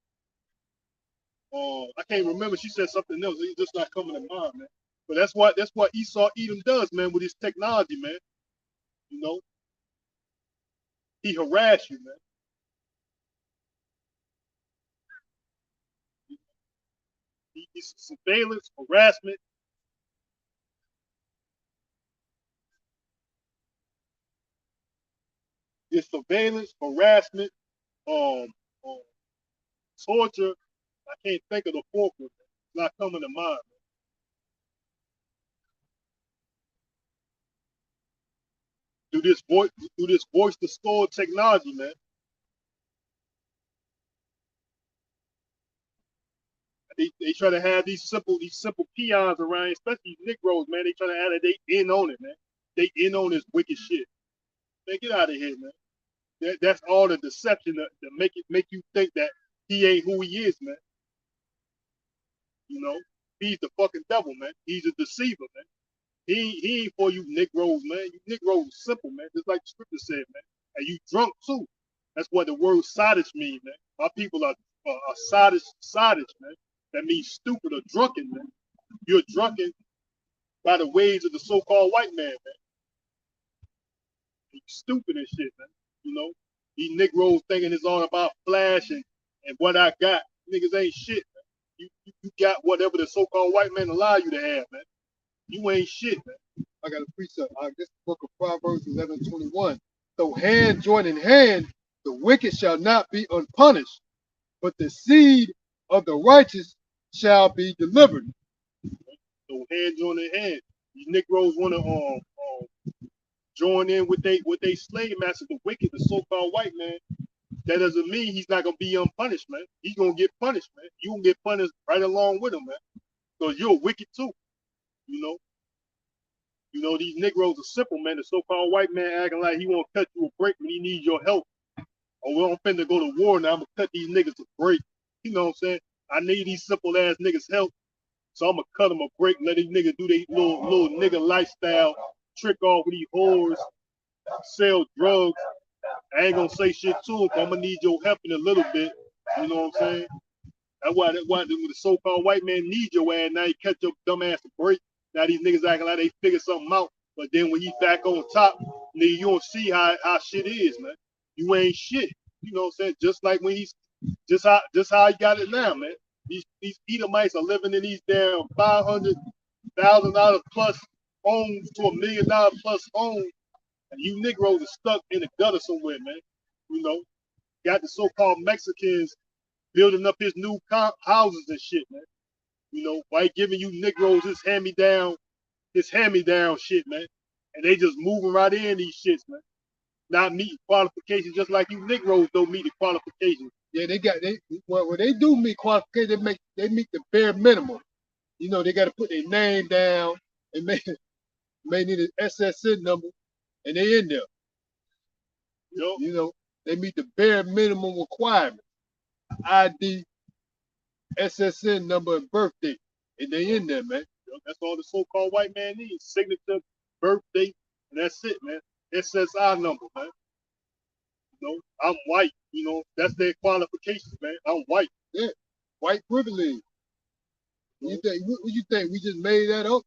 Speaker 1: I can't remember. She said something else. It's just not coming to mind, man. But that's what Esau Edom does, man, with his technology, man. You know, he harass you, man. He's surveillance, harassment. It's surveillance, harassment, um, um, torture. I can't think of the fourth one. It's not coming to mind. Do this voice to store technology, man. They try to have these simple peons around, especially these Negroes, man. They try to have it. They in on it, man. They in on this wicked shit. Man, get out of here, man. That's all the deception to make you think that he ain't who he is, man. You know, he's the fucking devil, man. He's a deceiver, man. He ain't for you Negroes, man. You Negroes simple, man. Just like the scripture said, man. And you drunk too. That's what the word sadish means, man. My people are sadish, man. That means stupid or drunken, man. You're drunken by the ways of the so-called white man, man. He's stupid and shit, man. You know, these Negroes thinking it's all about flash and what I got. Niggas ain't shit, man. You got whatever the so-called white man allow you to have, man. You ain't shit, man.
Speaker 2: I got a precept. This book of Proverbs 11:21. So hand joined in hand, the wicked shall not be unpunished, but the seed of the righteous shall be delivered.
Speaker 1: So hand joined in hand. These Negroes want to join in with they slave masters, the wicked, the so-called white man. That doesn't mean he's not gonna be unpunished, man. He's gonna get punished, man. You gonna get punished right along with him, man. Because you're wicked too, you know. You know, these Negroes are simple, man. The so-called white man acting like he want to cut you a break when he needs your help. Or we don't finna go to war now. I'm gonna cut these niggas a break. You know what I'm saying? I need these simple ass niggas help. So I'm gonna cut them a break, let these niggas do their little nigga lifestyle, trick off with these whores, sell drugs. I ain't gonna say shit to them, but I'm gonna need your help in a little bit. You know what I'm saying? That's why the so-called white man need your ass. Now you catch your dumb ass a break. Now these niggas acting like they figure something out. But then when you back on top, nigga, you don't see how shit is, man. You ain't shit. You know what I'm saying? Just like when he's just how he got it now, man. These Edomites are living in these damn $500,000 plus homes to $1 million plus homes, and you Negroes are stuck in the gutter somewhere, man. You know, got the so-called Mexicans building up his new houses and shit, man. You know, while giving you Negroes his hand-me-down shit, man. And they just moving right in these shits, man. Not meeting qualifications just like you Negroes don't meet the qualifications.
Speaker 2: Yeah, when they do meet qualifications, they meet the bare minimum. You know, they got to put their name down and may need an SSN number, and they in there. You know, they meet the bare minimum requirement: ID, SSN number, and birthday, and they in there, man.
Speaker 1: That's all the so-called white man needs: signature, birthday, and that's it, man. SSI number, man. You know, I'm white. You know, that's their qualifications, man. I'm white.
Speaker 2: Yeah, white privilege. What you think? We just made that up?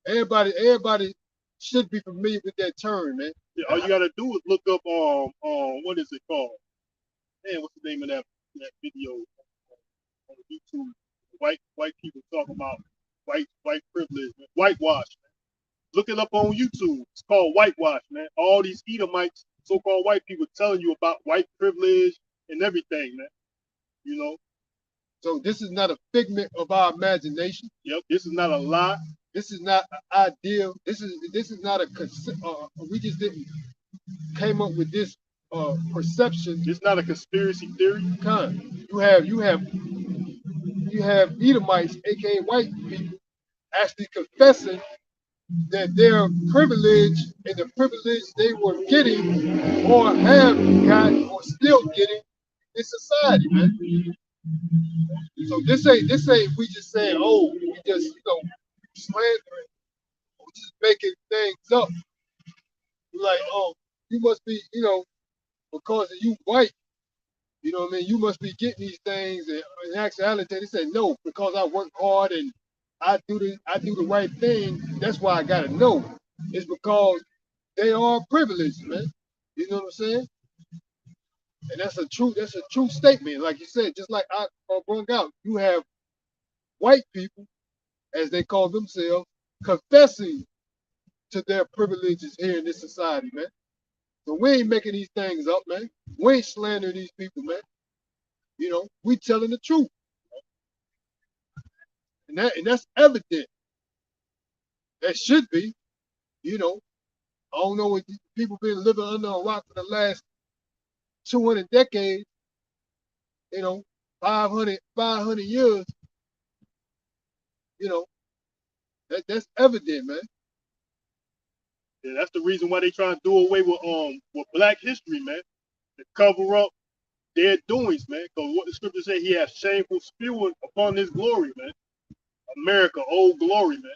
Speaker 2: Everybody should be familiar with that term, man.
Speaker 1: Yeah, all you gotta do is look up what is it called? Man, what's the name of that video on YouTube? White people talking about white privilege, man. Whitewash, man. Look it up on YouTube. It's called whitewash, man. All these Edomites, so-called white people, telling you about white privilege and everything, man. You know.
Speaker 2: So this is not a figment of our imagination.
Speaker 1: Yep. This is not a lie.
Speaker 2: This is not an ideal. This is not a we just didn't came up with this perception.
Speaker 1: It's not a conspiracy theory.
Speaker 2: You have Edomites, aka white people, actually confessing that their privilege and the privilege they were getting or have gotten or still getting in society, man. So this ain't we just saying, oh, we just slandering or just making things up. Like, oh, you must be, because you white, you know what I mean? You must be getting these things. And in actuality, they say no, because I work hard and I do the right thing. That's why I gotta know. It's because they are privileged, man. You know what I'm saying? And that's a true statement. Like you said, just like I brought out, you have white people, as they call themselves, confessing to their privileges here in this society, man. So we ain't making these things up, man. We ain't slandering these people, man. You know, we telling the truth. And that's evident. That should be, you know. I don't know if people been living under a rock for the last 200 decades, 500 years, that's evident, man.
Speaker 1: Yeah, that's the reason why they trying to do away with Black history, man. To cover up their doings, man. Because what the scripture said, he has shameful spewing upon his glory, man. America, old glory, man.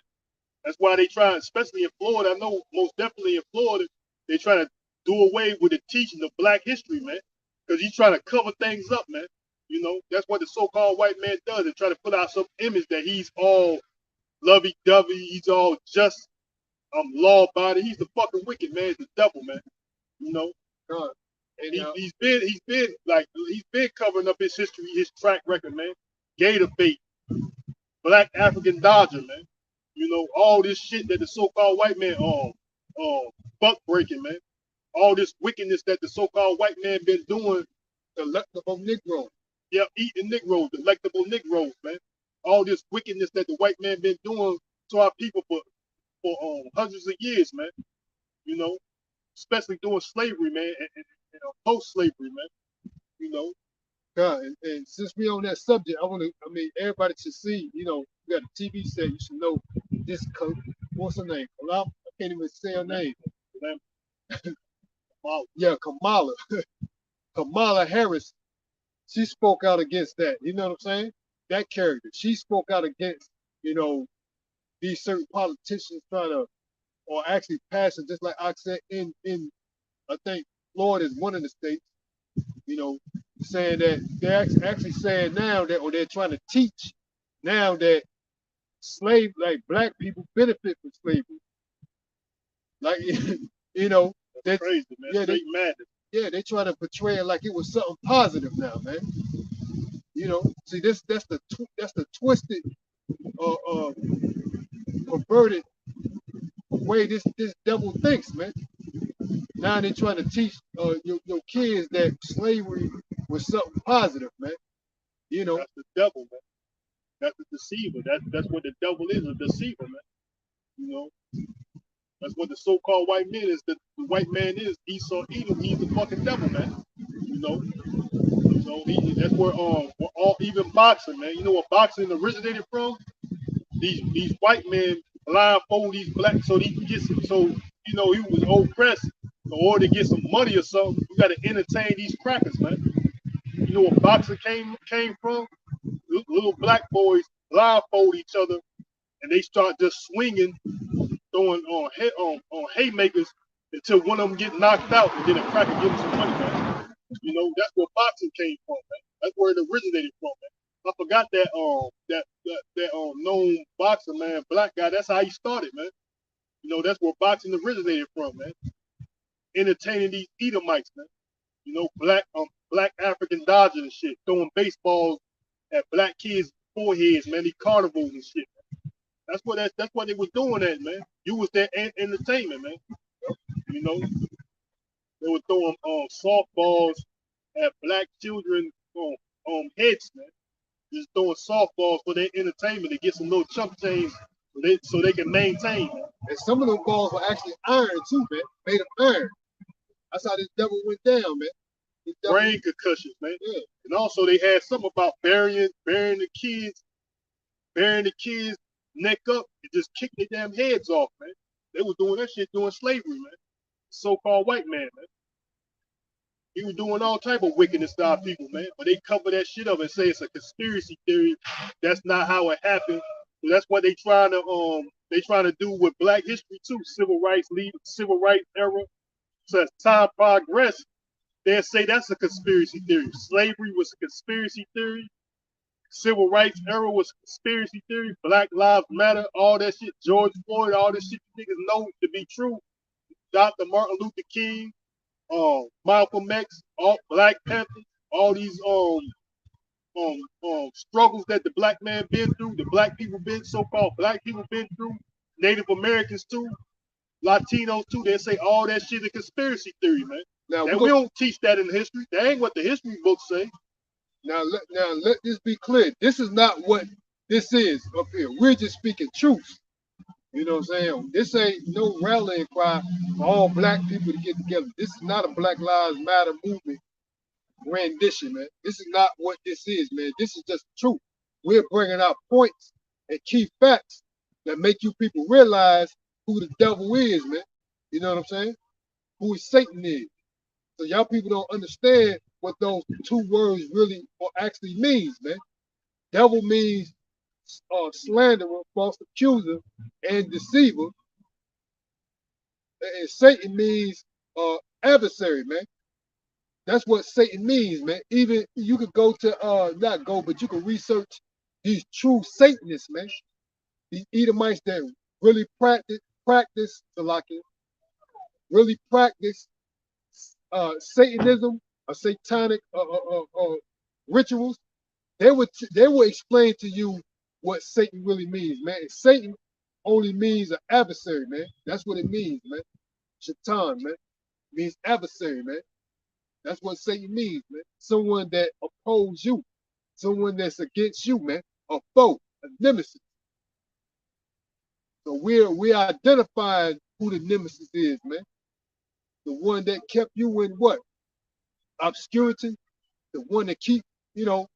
Speaker 1: That's why they try, especially in Florida. I know most definitely in Florida, they try to do away with the teaching of Black history, man. Because he's trying to cover things up, man. You know, that's what the so-called white man does. They try to put out some image that he's all lovey-dovey, he's all just law-abiding. He's the fucking wicked man. He's the devil, man. You know. And he's been covering up his history, his track record, man. Gator bait, Black African Dodger, man. You know, all this shit that the so-called white man buck breaking, man. All this wickedness that the so-called white man been doing.
Speaker 2: Delectable Negro.
Speaker 1: Yeah, eating Negroes, delectable Negroes, man. All this wickedness that the white man been doing to our people for hundreds of years, man. You know, especially during slavery, man, and post-slavery, man. You know.
Speaker 2: God, and since we on that subject, everybody should see, you got a TV set, you should know this what's her name? I can't even say her name.
Speaker 1: Wow.
Speaker 2: Yeah, Kamala Harris. She spoke out against that. You know what I'm saying? That character. She spoke out against, you know, these certain politicians trying to, or actually passing, just like I said, in I think Florida is one of the states, you know, saying that they're actually saying now that, or they're trying to teach now that like black people benefit from slavery. Like, you know,
Speaker 1: That's crazy, man.
Speaker 2: yeah,
Speaker 1: Straight madness.
Speaker 2: yeah, they try to portray it like it was something positive now, man. You know, see, that's the twisted, uh, perverted way this devil thinks, man. Now they trying to teach your kids that slavery was something positive, man. You know,
Speaker 1: That's the devil, man. That's the deceiver. That's what the devil is, a deceiver, man. You know, that's what the so-called white man is. The white man is Esau Edom. He's the fucking devil, man. You know, that's where all even boxing, man. You know what boxing originated from? These white men blindfold these blacks so he can get some. So you know he was oppressed. In order to get some money or something, you got to entertain these crackers, man. You know what boxing came from? Little black boys blindfold each other and they start just swinging, throwing on haymakers until one of them get knocked out, and then a cracker give them some money, man. You know, that's where boxing came from, man. That's where it originated from, man. I forgot that known boxer, man, black guy. That's how he started, man. You know, that's where boxing originated from, man. Entertaining these Edomites, man. You know, black African Dodgers and shit, throwing baseballs at black kids' foreheads, man. These carnivals and shit. That's what they was doing that, man. You was their entertainment, man. You know, they were throwing softballs at black children heads, man. Just throwing softballs for their entertainment to get some little chump change so they can maintain. Man.
Speaker 2: And some of those balls were actually iron too, man. Made of iron. That's how this devil went down, man.
Speaker 1: Brain concussions, man.
Speaker 2: Yeah.
Speaker 1: And also they had something about burying the kids neck up and just kick their damn heads off, man. They was doing that shit during slavery, man. So-called white man, man. He was doing all type of wickedness to our people, man. But they cover that shit up and say it's a conspiracy theory. That's not how it happened. So that's what they trying to do with Black history too. Civil rights era. So as time progressed, they'll say that's a conspiracy theory. Slavery was a conspiracy theory. Civil rights era was conspiracy theory. Black Lives Matter, all that shit. George Floyd, all this shit you niggas know to be true. Dr. Martin Luther King, Malcolm X, all Black Panther, all these struggles that the black man been through, the black people so-called black people been through, Native Americans too, Latinos too. They say all that shit is conspiracy theory, man. Now we don't teach that in history. That ain't what the history books say.
Speaker 2: Now let this be clear. This is not what this is up here. We're just speaking truth. You know what I'm saying? This ain't no rallying cry for all black people to get together. This is not a Black Lives Matter movement rendition, man. This is not what this is, man. This is just truth. We're bringing out points and key facts that make you people realize who the devil is, man. You know what I'm saying? Who Satan is. So y'all people don't understand what those two words really or actually means, man. Devil means slanderer, false accuser, and deceiver. And Satan means adversary, man. That's what Satan means, man. Even you could go to not go, but you can research these true Satanists, man. These Edomites that really practice really practice Satanism or satanic rituals. They will explain to you what Satan really means, man. And Satan only means an adversary, man. That's what it means, man. Shaitan, man, means adversary, man. That's what Satan means, man. Someone that opposes you, someone that's against you, man. A foe, a nemesis. So we're identifying who the nemesis is, man. The one that kept you in what? Obscurity. The one that keep, you know,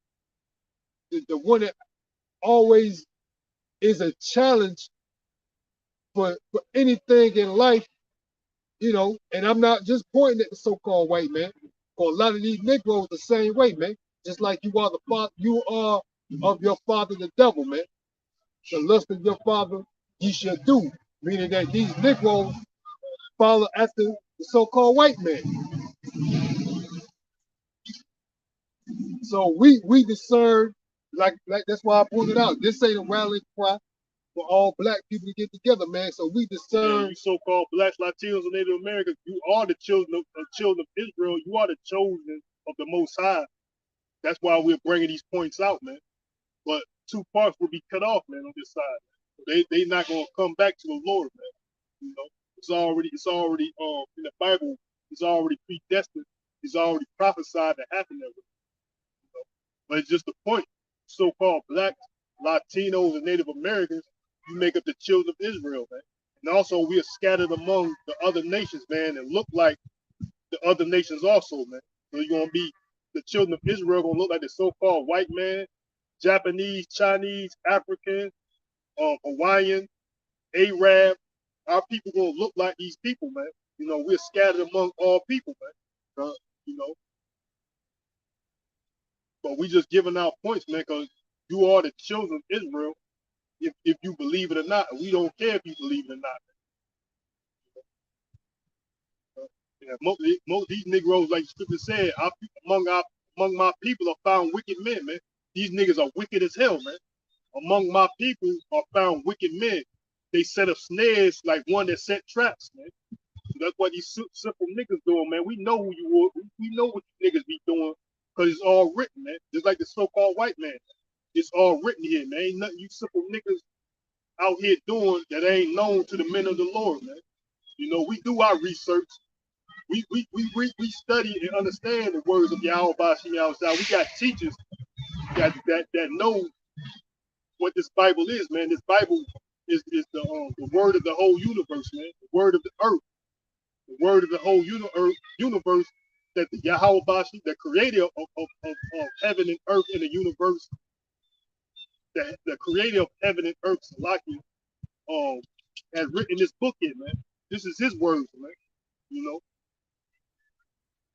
Speaker 2: the one that always is a challenge for anything in life, and I'm not just pointing at the so-called white man. For a lot of these Negroes the same way, man. Just like you are the father, you are of your father the devil, man. The lust of your father ye shall do. Meaning that these Negroes follow after the so-called white man. So we discern, like that's why I pointed out. This ain't a rallying cry for all black people to get together, man. So we discern.
Speaker 1: You so-called blacks, Latinos, and Native Americans, you are the children of Israel. You are the chosen of the Most High. That's why we're bringing these points out, man. But two parts will be cut off, man, on this side. They not gonna come back to the Lord, man. You know, it's already in the Bible. It's already predestined. It's already prophesied to happen that way. You know? But it's just the point. So-called blacks, Latinos, and Native Americans, you make up the children of Israel, man. And also, we are scattered among the other nations, man, and look like the other nations also, man. So you're gonna be the children of Israel gonna look like the so-called white man, Japanese, Chinese, African, Hawaiian, Arab. Our people gonna look like these people, man. You know, we're scattered among all people, man. You know, but we just giving out points, man, because you are the children of Israel. If you believe it or not, we don't care if you believe it or not. Yeah, most these Negroes, like the scripture said, among my people are found wicked men, man. These niggas are wicked as hell, man. Among my people are found wicked men. They set up snares like one that set traps, man. So that's what these simple niggas doing, man. We know who you are. We know what you niggas be doing because it's all written, man. Just like the so-called white man. It's all written here, man. Ain't nothing you simple niggas out here doing that ain't known to the men of the Lord, man. You know, we do our research. We study and understand the words of Yahweh Bashim Yahweh. We got teachers that know what this Bible is, man. This Bible is the word of the whole universe, man. The word of the earth, the word of the whole universe. That the Yahweh Bashim, the creator of heaven and earth and the universe, the creator of heaven and earth, Salaki, has written this book in, man. This is his words, man. You know.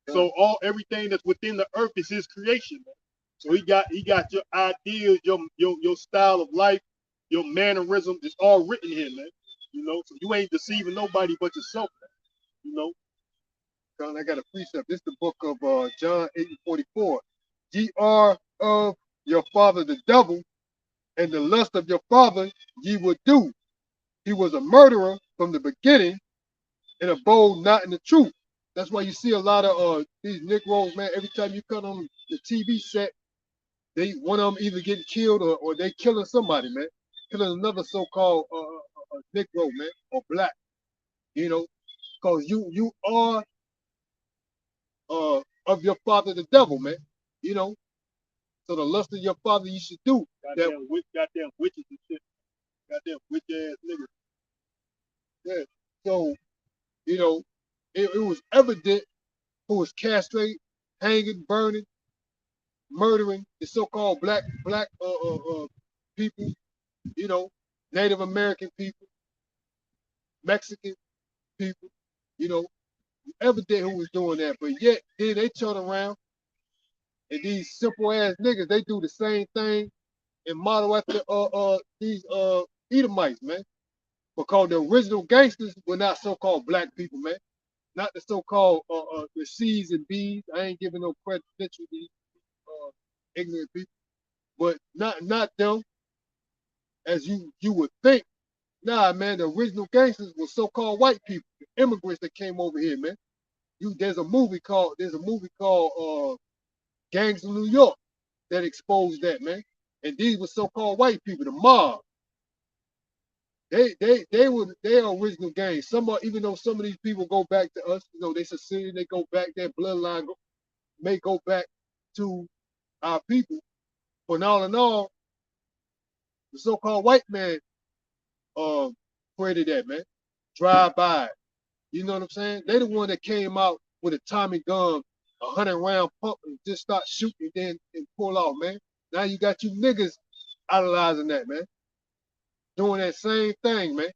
Speaker 1: So everything that's within the earth is his creation, man. So he got your ideas, your style of life, your mannerism. It's all written here, man. You know, so you ain't deceiving nobody but yourself, man. You know.
Speaker 2: I got a precept. This is the book of John 8:44. Ye are of your father the devil, and the lust of your father ye would do. He was a murderer from the beginning and abode not in the truth. That's why you see a lot of these Negroes, man. Every time you cut on the TV set, one of them either getting killed or they killing somebody, man. Killing another so-called Negro, man, or black. You know, because you are of your father the devil, man. You know, so the lust of your father you should do.
Speaker 1: Goddamn witches and shit. Goddamn witch ass niggas.
Speaker 2: Yeah. So, it was evident who was castrated, hanging, burning, murdering the so-called black people, Native American people, Mexican people, you know, evident who was doing that. But yet, then they turn around and these simple ass niggas, they do the same thing and model after these Edomites, man. Because the original gangsters were not so-called black people, man. Not the so-called the C's and B's. I ain't giving no credit to these ignorant people, but not them as you would think. Nah, man, the original gangsters were so-called white people, the immigrants that came over here, man. There's a movie called Gangs of New York that exposed that, man. And these were so-called white people, the mob. They were their original gangs. Even though some of these people go back to us, they Sicilian, they go back, their bloodline may go back to our people. But all in all, the so-called white man created that, man. Drive by. You know what I'm saying? They the one that came out with a Tommy gun, 100-round pump, and just start shooting and pull off, man. Now you got you niggas idolizing that, man. Doing that same thing, man.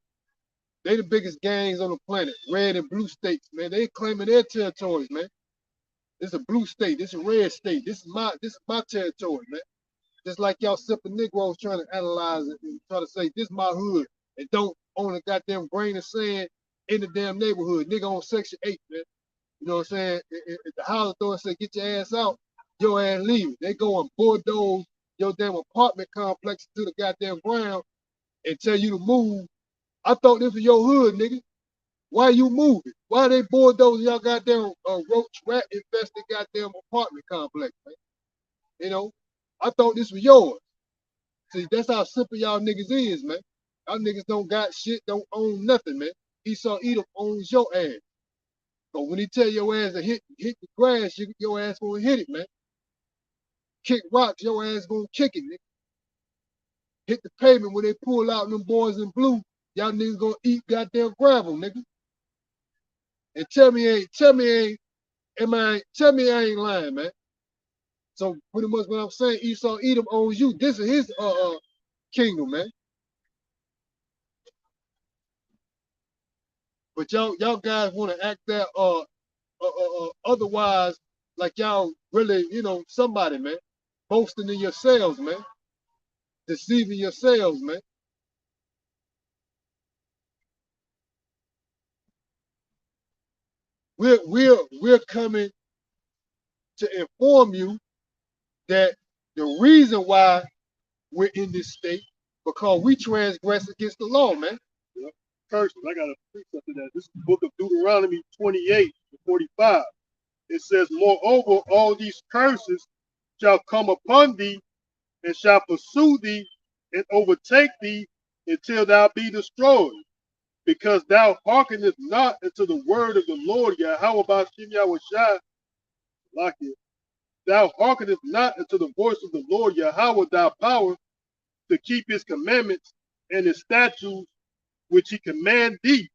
Speaker 2: They the biggest gangs on the planet. Red and blue states, man. They claiming their territories, man. This is a blue state. This is a red state. This is my territory, man. Just like y'all simple Negroes trying to analyze it and try to say this my hood and don't own a goddamn grain of sand in the damn neighborhood. Nigga on Section 8, man. You know what I'm saying? If the house authority say get your ass out, your ass leave. They go and bulldoze your damn apartment complex to the goddamn ground and tell you to move. I thought this was your hood, nigga. Why you moving? Why they bulldozing y'all goddamn roach rat infested goddamn apartment complex, man? You know, I thought this was yours. See, that's how simple y'all niggas is, man. Y'all niggas don't got shit, don't own nothing, man. Esau Edom owns your ass. But when he tell your ass to hit the grass, your ass gonna hit it, man. Kick rocks, your ass gonna kick it, nigga. Hit the pavement when they pull out them boys in blue, y'all niggas gonna eat goddamn gravel, nigga. And tell me I ain't lying, man. So pretty much what I'm saying, Esau Edom owns you. This is his kingdom, man. But y'all guys want to act that otherwise, like y'all really, you know, somebody, man. Boasting in yourselves, man. Deceiving yourselves, man. We're coming to inform you that the reason why we're in this state because we transgress against the law, man.
Speaker 1: Yep. Curses. I got a precept to that. This is the book of Deuteronomy 28:45. It says, moreover, all these curses shall come upon thee and shall pursue thee and overtake thee until thou be destroyed, because thou hearkenest not unto the word of the Lord Yahweh Bashim Yahushua, like it. Thou hearkenest not unto the voice of the Lord Yahweh thy power to keep his commandments and his statutes which he command thee,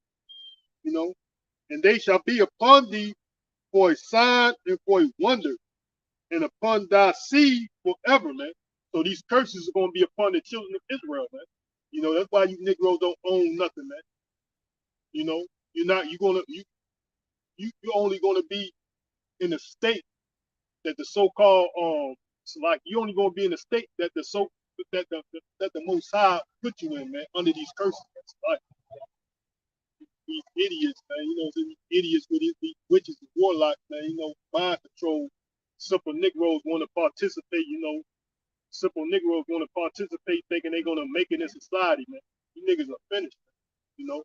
Speaker 1: you know, and they shall be upon thee for a sign and for a wonder, and upon thy seed forever, man. So these curses are going to be upon the children of Israel, man. You know, that's why you Negroes don't own nothing, man. You know, you're only gonna be in a state that the so-called like you're only gonna be in a state that the Most High put you in, man, under these curses. Like these idiots, man, you know, these idiots with these witches and warlocks, man, you know, mind control. Simple Negroes want to participate, you know. Simple Negroes want to participate thinking they're gonna make it in society, man. You niggas are finished, man. You know.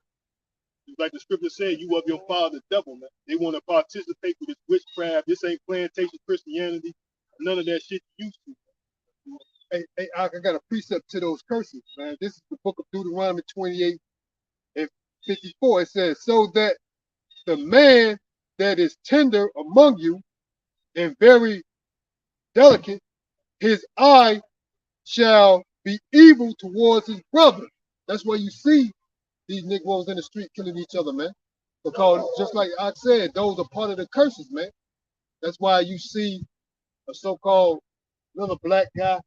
Speaker 1: Like the scripture said, you of your father devil, man. They want to participate with this witchcraft. This ain't plantation Christianity. None of that shit you used to.
Speaker 2: Hey, I got a precept to those curses, man. This is the book of Deuteronomy 28:54. It says, so that the man that is tender among you and very delicate, his eye shall be evil towards his brother. That's why you see these Negroes in the street killing each other, man. Because just like I said, those are part of the curses, man. That's why you see a so-called another black guy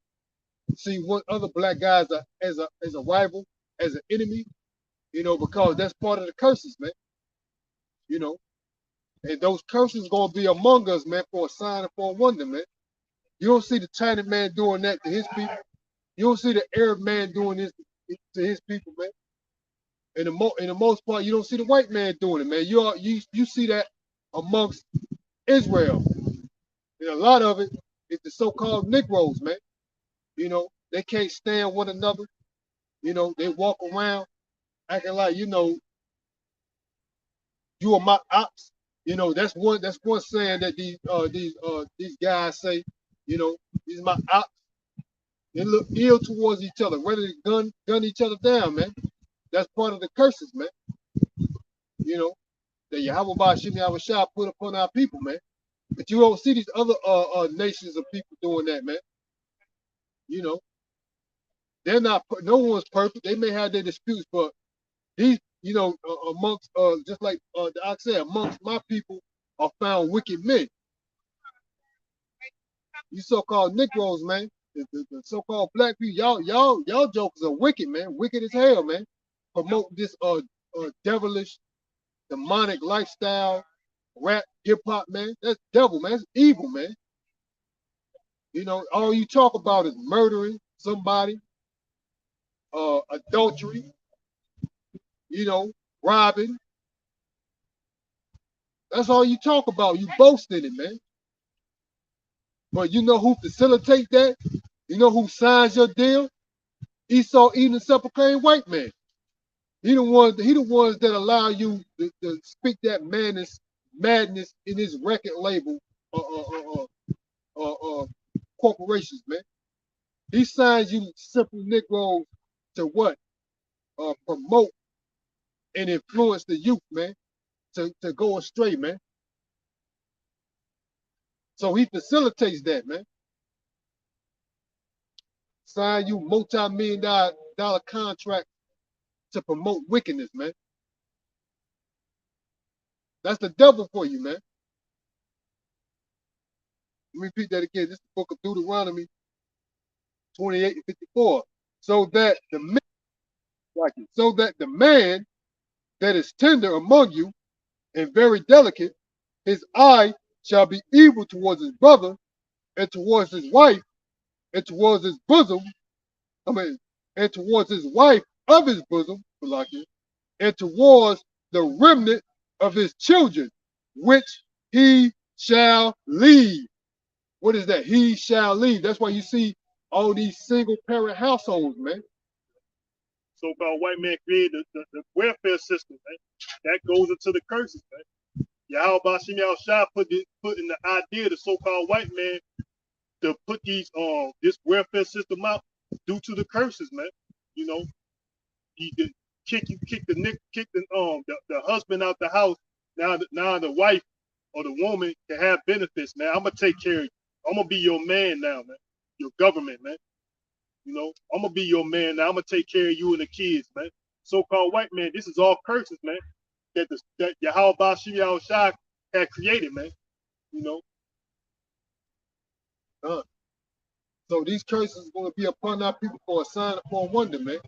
Speaker 2: see one other black guy as a rival, as an enemy, you know, because that's part of the curses, man. You know, and those curses gonna be among us, man, for a sign and for a wonder, man. You don't see the China man doing that to his people. You don't see the Arab man doing this to his people, man. In the most part, you don't see the white man doing it, man. You see that amongst Israel. And a lot of it is the so-called Negroes, man. You know, they can't stand one another. You know, they walk around acting like, you know, you are my ops. You know, that's one saying that these guys say, you know, these are my ops. They look ill towards each other, ready to gun each other down, man. That's part of the curses, man. You know, that Yahweh Bashim Yahushua put upon our people, man. But you don't see these other nations of people doing that, man. You know, they're not. No one's perfect. They may have their disputes, but these, you know, amongst just like the ox said, amongst my people are found wicked men. You so-called Negroes, man. The so-called black people, y'all jokers are wicked, man. Wicked as hell, man. Promote this devilish, demonic lifestyle, rap, hip hop, man. That's devil, man. That's evil, man. You know, all you talk about is murdering somebody, adultery, you know, robbing. That's all you talk about. You boast in it, man. But you know who facilitates that? You know who signs your deal? Esau, Edom, and Sepulchre, white man. He the ones that allow you to speak that madness in his record label corporations, man. He signs you simple Negroes to what? Promote and influence the youth, man, to go astray, man. So he facilitates that, man. Sign you multi-million dollar contract to promote wickedness, man. That's the devil for you, man. Let me repeat that again. This is the book of Deuteronomy 28 and 54. So that the man that is tender among you and very delicate, his eye shall be evil towards his brother and towards his wife and towards his bosom, and towards his wife of his bosom, and towards the remnant of his children, which he shall leave. What is that? He shall leave. That's why you see all these single parent households, man.
Speaker 1: So-called white man created the welfare system, man. That goes into the curses, man. Yahweh Shem Shah put in the idea, the so-called white man, to put this welfare system out due to the curses, man. You know, he did kick the husband out the house. Now the wife or the woman can have benefits, man. I'm gonna take care of you. I'm gonna be your man now, man. Your government, man. You know, I'm gonna be your man now. I'm gonna take care of you and the kids, man. So-called white man, this is all curses, man. That Yahweh Shem Shah had created, man. You know.
Speaker 2: So these curses are going to be upon our people for a sign upon wonder, man.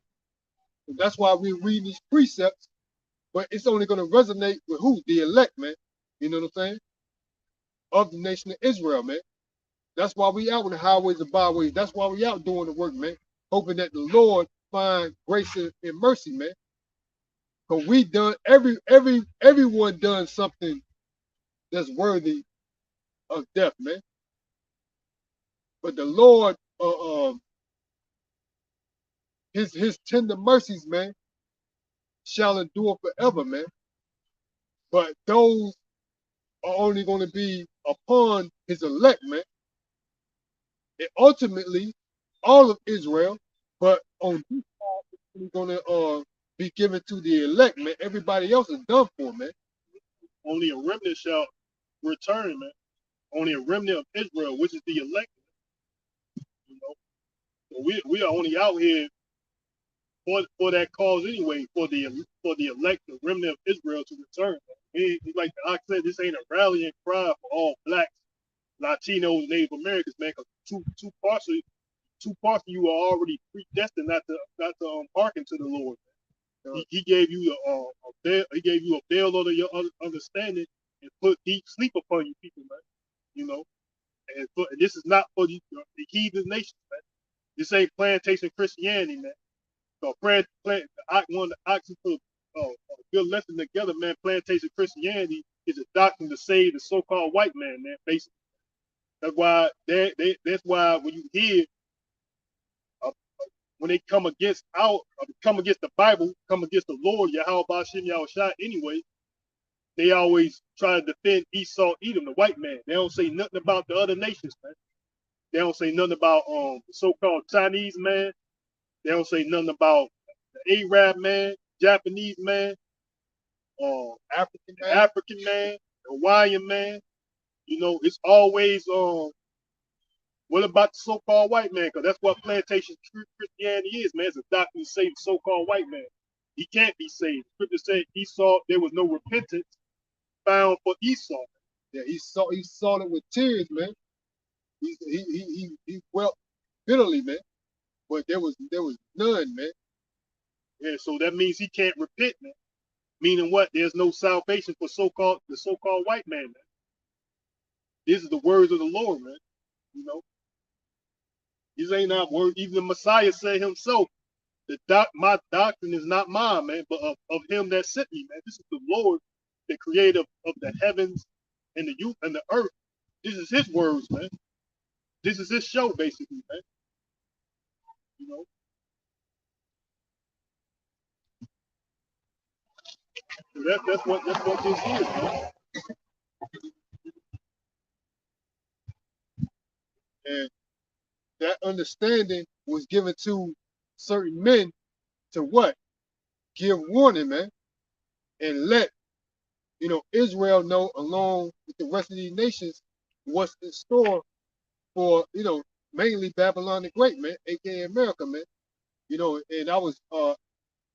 Speaker 2: And that's why we read these precepts, but it's only going to resonate with who? The elect, man. You know what I'm saying? Of the nation of Israel, man. That's why we out on the highways and byways. That's why we out doing the work, man. Hoping that the Lord find grace and mercy, man. Because we done everyone done something that's worthy of death, man. But the Lord, his tender mercies, man, shall endure forever, man. But those are only going to be upon his elect, man. And ultimately, all of Israel, but on this side, it's going to be given to the elect, man. Everybody else is done for, man.
Speaker 1: Only a remnant shall return, man. Only a remnant of Israel, which is the elect. You know, so we are only out here for that cause anyway, for the elect, the remnant of Israel to return. Like I said, this ain't a rallying cry for all blacks, Latinos, Native Americans, man. Because two parts of you are already predestined not to hearken to the Lord. He gave you a veil of your understanding and put deep sleep upon you people, man. You know, and this is not for the heathen nations, man. This ain't plantation Christianity, man. So one of the oxen put a good lesson together, man. Plantation Christianity is a doctrine to save the so-called white man, man. Basically, that's why that's why when you hear when they come against the Bible, come against the Lord, Yahweh Shem Shah anyway, they always try to defend Esau, Edom, the white man. They don't say nothing about the other nations, man. They don't say nothing about the so-called Chinese man. They don't say nothing about the Arab man, Japanese man, African man, Hawaiian man. You know, it's always what about the so-called white man? Because that's what plantation Christianity is, man. It's a doctrine to save the so-called white man. He can't be saved. Scripture said Esau, there was no repentance found for Esau.
Speaker 2: Yeah, he saw it with tears, man. He wept bitterly, man. But there was none, man.
Speaker 1: Yeah, so that means he can't repent, man. Meaning what? There's no salvation for the so-called white man. Man. These are the words of the Lord, man. You know, these ain't not words. Even the Messiah said himself, my doctrine is not mine, man, but of him that sent me, man. This is the Lord, the creator of the heavens and the youth and the earth. This is his words, man. This is his show, basically, man. You know, so that's what this is, man.
Speaker 2: And that understanding was given to certain men to what? Give warning, man, and let Israel know along with the rest of these nations what's in store for mainly Babylon the Great, man, aka America, man. And I was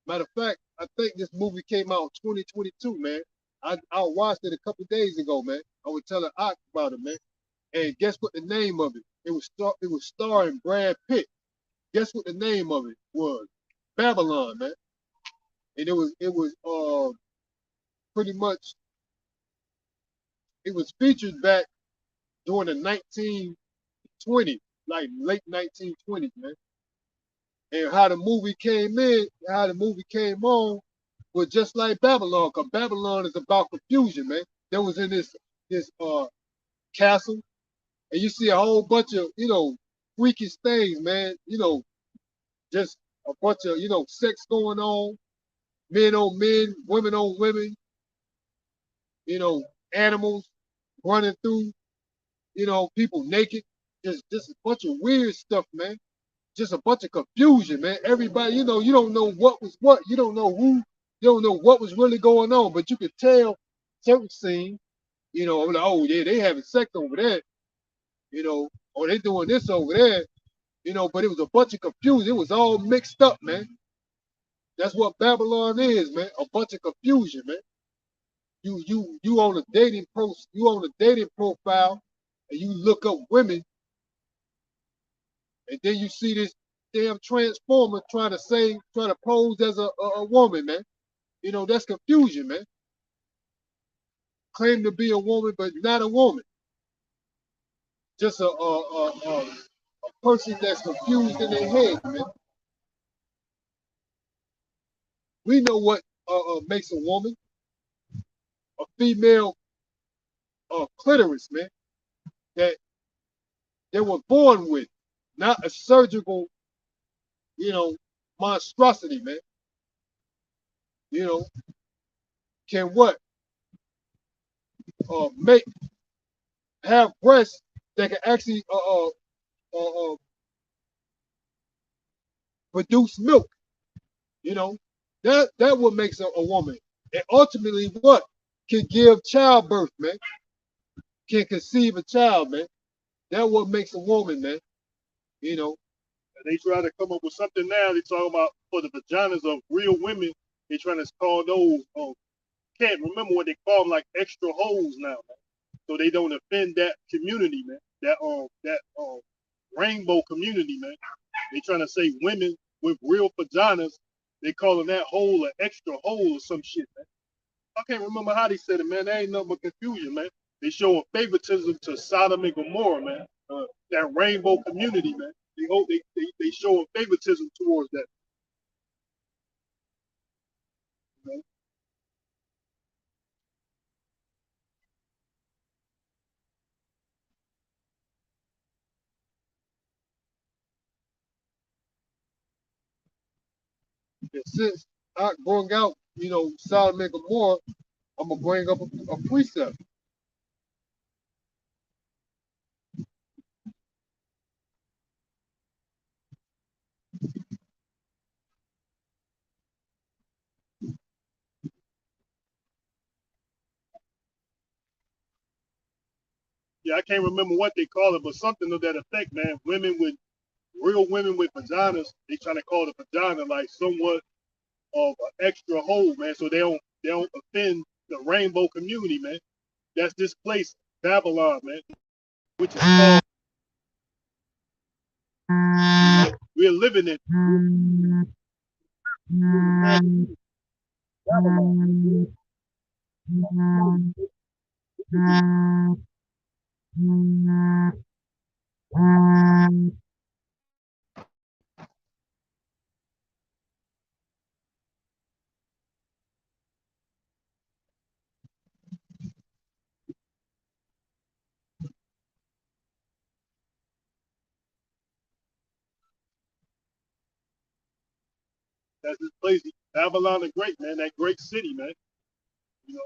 Speaker 2: matter of fact, I think this movie came out in 2022, man. I watched it a couple days ago, man. I was telling Ock about it, man. And guess what the name of it? It was starring Brad Pitt. Guess what the name of it was? Babylon, man. And it was pretty much it was featured back during the 1920s, like late 1920s, man. And how the movie came in, how the movie came on was just like Babylon, because Babylon is about confusion, man. There was in this castle, and you see a whole bunch of, freakish things, man. Just a bunch of, sex going on, men on men, women on women, animals running through, people naked. Just a bunch of weird stuff, man. Just a bunch of confusion, man. Everybody, you don't know what was what. You don't know who. You don't know what was really going on, but you could tell certain scenes, like, oh yeah, they having sex over there, or they doing this over there, but it was a bunch of confusion. It was all mixed up, man. That's what Babylon is, man. A bunch of confusion, man. You on a dating profile, and you look up women, and then you see this damn transformer trying to pose as a woman, man. That's confusion, man. Claim to be a woman, but not a woman. Just a person that's confused in their head, man. We know what makes a woman, a female clitoris, man, that they were born with, not a surgical, you know, monstrosity, man. You know, can what? Make have breasts that can actually produce milk. You know, that what makes a woman. And ultimately, what can give childbirth, man? Can conceive a child, man. That what makes a woman, man. You know,
Speaker 1: and they try to come up with something now. They talk about for the vaginas of real women. They trying to call those. Can't remember what they call them, like extra holes now, man. So they don't offend that community, man. That rainbow community, man. They trying to say women with real vaginas. They calling that hole an extra hole or some shit, man. I can't remember how they said it, man. That ain't nothing but confusion, man. They showing favoritism to Sodom and Gomorrah, man. That rainbow community, man. They hope they showing favoritism towards that. You know?
Speaker 2: and since I brought out, Sodom and Gomorrah, I'm gonna bring up a precept.
Speaker 1: Yeah, I can't remember what they call it, but something of that effect, man. Real women with vaginas, they trying to call the vagina like somewhat of an extra hole, man. So they don't offend the rainbow community, man. That's this place, Babylon, man, which is called, we're living in.
Speaker 2: Babylon.
Speaker 1: That's this place, Babylon the Great, man. That great city, man. You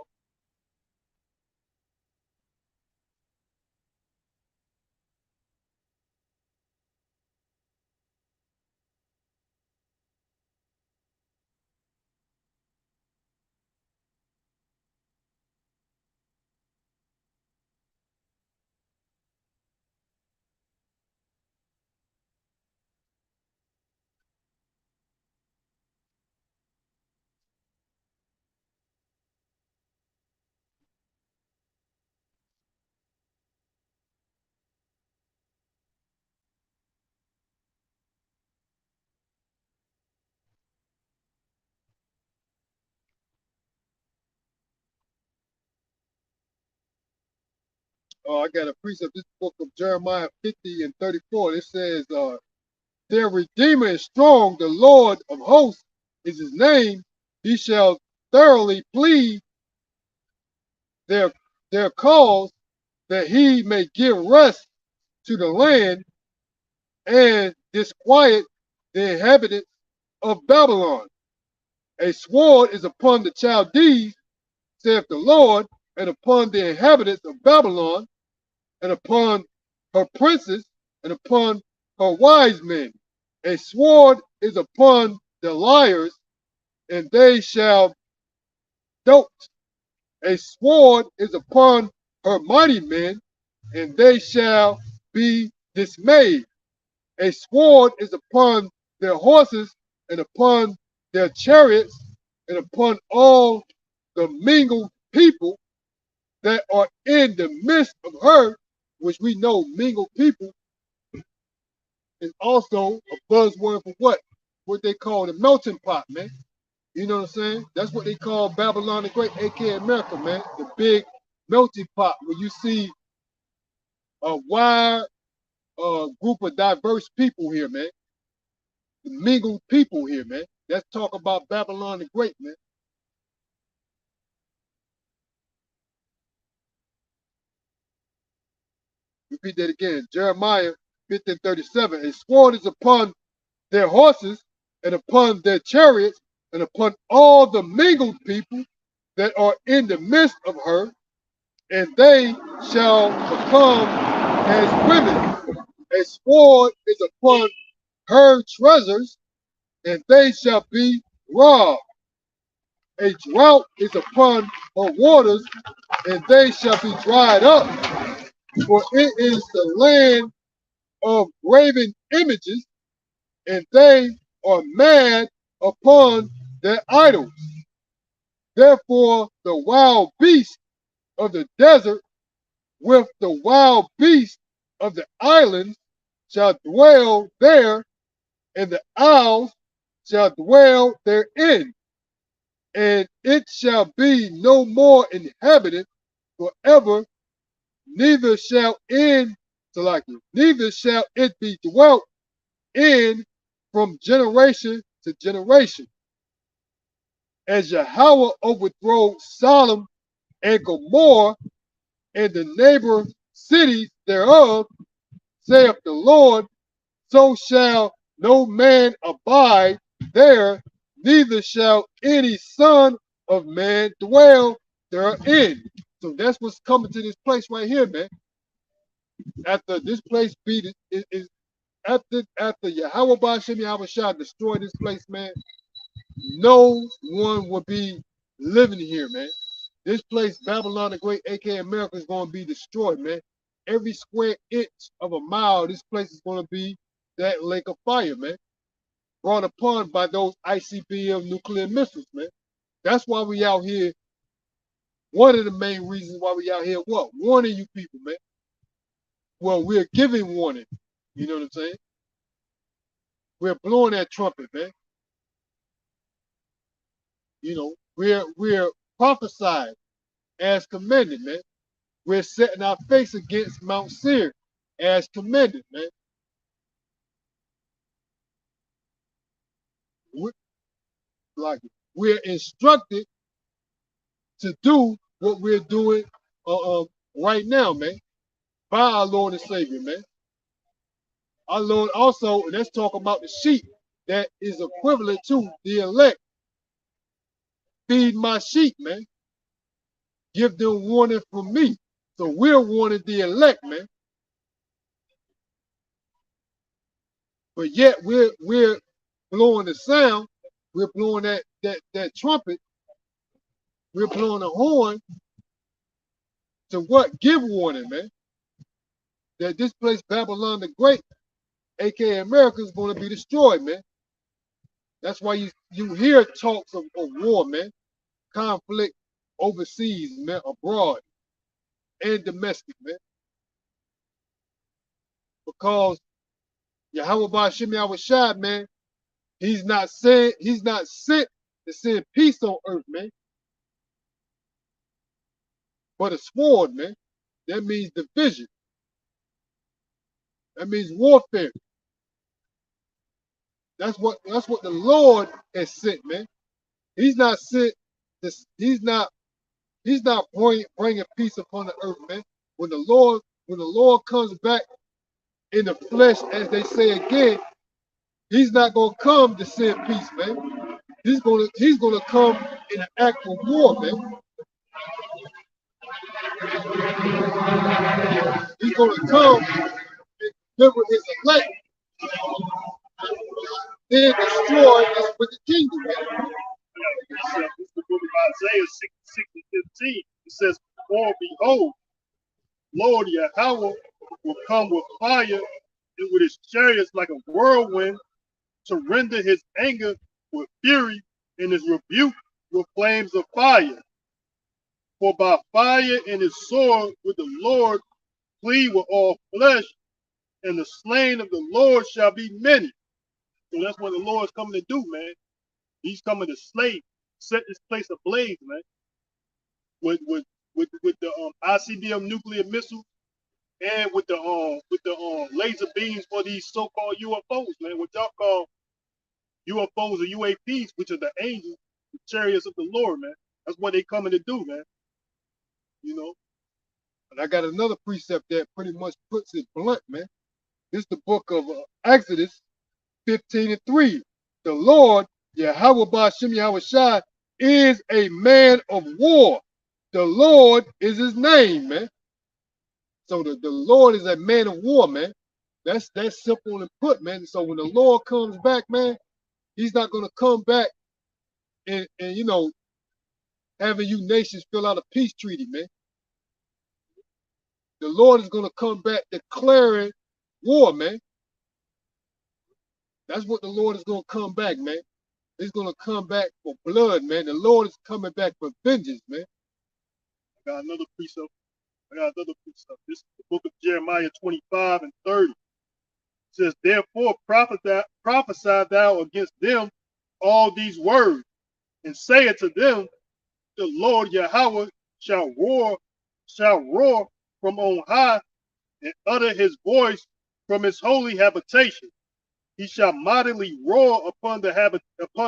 Speaker 1: know,
Speaker 2: I got a precept, this book of Jeremiah 50 and 34. It says, their Redeemer is strong, the Lord of hosts is his name. He shall thoroughly plead their, their cause, that he may give rest to the land and disquiet the inhabitants of Babylon. A sword is upon the Chaldees, saith the Lord, and upon the inhabitants of Babylon, and upon her princes, and upon her wise men. A sword is upon the liars, and they shall dote. A sword is upon her mighty men, and they shall be dismayed. A sword is upon their horses, and upon their chariots, and upon all the mingled people that are in the midst of her, which we know mingled people is also a buzzword for what? What they call the melting pot, man. You know what I'm saying? That's what they call Babylon the Great, aka America, man. The big melting pot where you see a wide group of diverse people here, man. The mingled people here, man. Let's talk about Babylon the Great, man. Repeat that again. Jeremiah 15:37. A sword is upon their horses, and upon their chariots, and upon all the mingled people that are in the midst of her, and they shall become as women. A sword is upon her treasures, and they shall be robbed. A drought is upon her waters, and they shall be dried up. For it is the land of graven images, and they are mad upon their idols. Therefore, the wild beasts of the desert with the wild beasts of the islands shall dwell there, and the owls shall dwell therein, and it shall be no more inhabited forever, neither shall end to like it, neither shall it be dwelt in from generation to generation. As Yahweh overthrow Sodom and Gomorrah and the neighbor cities thereof, saith the Lord, so shall no man abide there, neither shall any son of man dwell therein. So that's what's coming to this place right here, man. After this place be is after Yahweh Ba'ashem Yahweh Shah destroy this place, man, no one will be living here, man. This place, Babylon the Great, aka America, is going to be destroyed, man. Every square inch of a mile, this place is going to be that lake of fire, man. Brought upon by those ICBM nuclear missiles, man. That's why we out here. One of the main reasons why we out here, what? Warning you people, man. Well, we're giving warning. You know what I'm saying? We're blowing that trumpet, man. You know, We're prophesying as commanded, man. We're setting our face against Mount Seir as commanded, man. We, like we're instructed to do what we're doing right now, man, by our Lord and Savior, man. Our Lord also, and let's talk about the sheep that is equivalent to the elect. Feed my sheep, man. Give them warning from me. So we're warning the elect, man. But yet we're blowing the sound, we're blowing that trumpet, we're blowing the horn to what? Give warning, man. That this place, Babylon the Great, aka America, is going to be destroyed, man. That's why you hear talks of war, man. Conflict overseas, man, abroad and domestic, man. Because Yahweh Ba'ashem Yahushua, man, he's not sent to send peace on earth, man. But a sword, man. That means division. That means warfare. That's what the Lord has sent, man. He's not sent this. He's not bringing peace upon the earth, man. When the Lord comes back in the flesh, as they say again, he's not gonna come to send peace, man. He's gonna come in an act of war, man. He's gonna come and deliver his elect, then destroy this with the kingdom, man.
Speaker 1: This is the book of Isaiah 66 and 15. It says, for behold, Lord Yahweh will come with fire and with his chariots like a whirlwind to render his anger with fury and his rebuke with flames of fire. For by fire and his sword will the Lord plead with all flesh, and the slain of the Lord shall be many. So that's what the Lord's coming to do, man. He's coming to slay, set this place ablaze, man. With the ICBM nuclear missiles and with the laser beams for these so-called UFOs, man. What y'all call UFOs or UAPs, which are the angels, the chariots of the Lord, man. That's what they coming to do, man. You know.
Speaker 2: And I got another precept that pretty much puts it blunt, man. This is the book of Exodus 15 and 3. The Lord, Yahweh Ba'ashem Yahushua, is a man of war. The Lord is his name, man. So the Lord is a man of war, man. That's simple and put, man. So when the Lord comes back, man, he's not going to come back and having you nations fill out a peace treaty, man. The Lord is going to come back declaring war, man. That's what the Lord is going to come back, man. He's going to come back for blood, man. The Lord is coming back for vengeance, man.
Speaker 1: I got another precept. This is the book of Jeremiah 25 and 30. It says, therefore prophesy thou against them all these words, and say unto them, the Lord Yahweh shall roar from on high, and utter his voice from his holy habitation. He shall mightily roar upon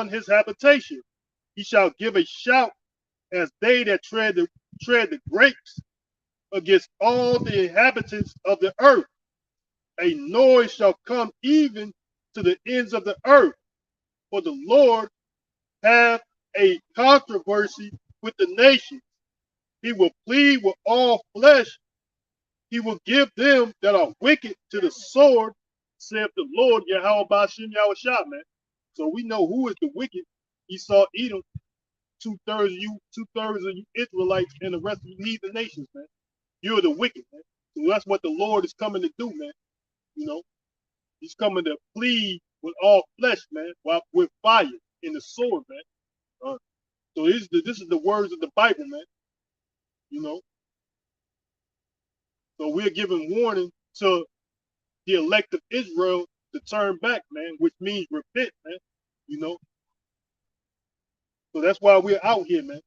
Speaker 1: his habitation. He shall give a shout as they that tread the grapes against all the inhabitants of the earth. A noise shall come even to the ends of the earth. For the Lord hath a controversy with the nations. He will plead with all flesh. He will give them that are wicked to the sword, saith the Lord Yahweh Ba'ashem Yahushua, man. So we know who is the wicked. Esau, Edom, two-thirds of you Israelites, and the rest of you heathen nations, man. You're the wicked, man. So that's what the Lord is coming to do, man. You know, he's coming to plead with all flesh, man, with fire and the sword, man. So this is the words of the Bible, man. You know. So we're giving warning to the elect of Israel to turn back, man, which means repent, man. You know. So that's why we're out here, man.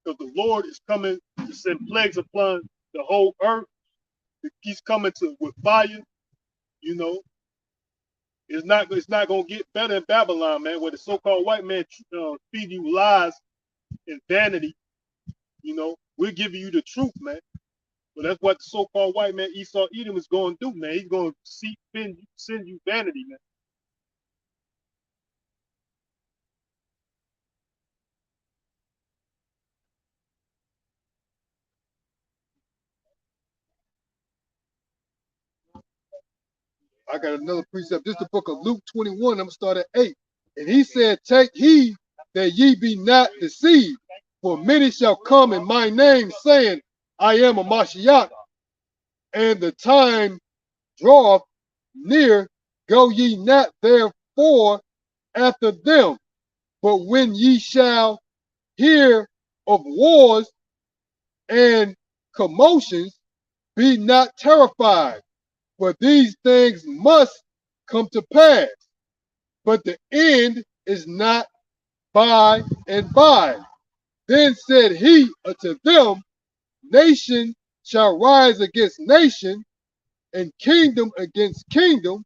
Speaker 1: Because the Lord is coming to send plagues upon the whole earth. He's coming to with fire. You know, it's not gonna get better in Babylon, man. Where the so-called white man feed you lies and vanity. You know, we're giving you the truth, man. So that's what the so-called white man Esau Edom is going to do, man. He's going to send you vanity, man.
Speaker 2: I got another precept. This is the book of Luke 21. I'm going to start at 8. And he said, take heed that ye be not deceived, for many shall come in my name, saying, I am a Mashiach, and the time draweth near, go ye not therefore after them. But when ye shall hear of wars and commotions, be not terrified, for these things must come to pass. But the end is not by and by. Then said he unto them, nation shall rise against nation, and kingdom against kingdom,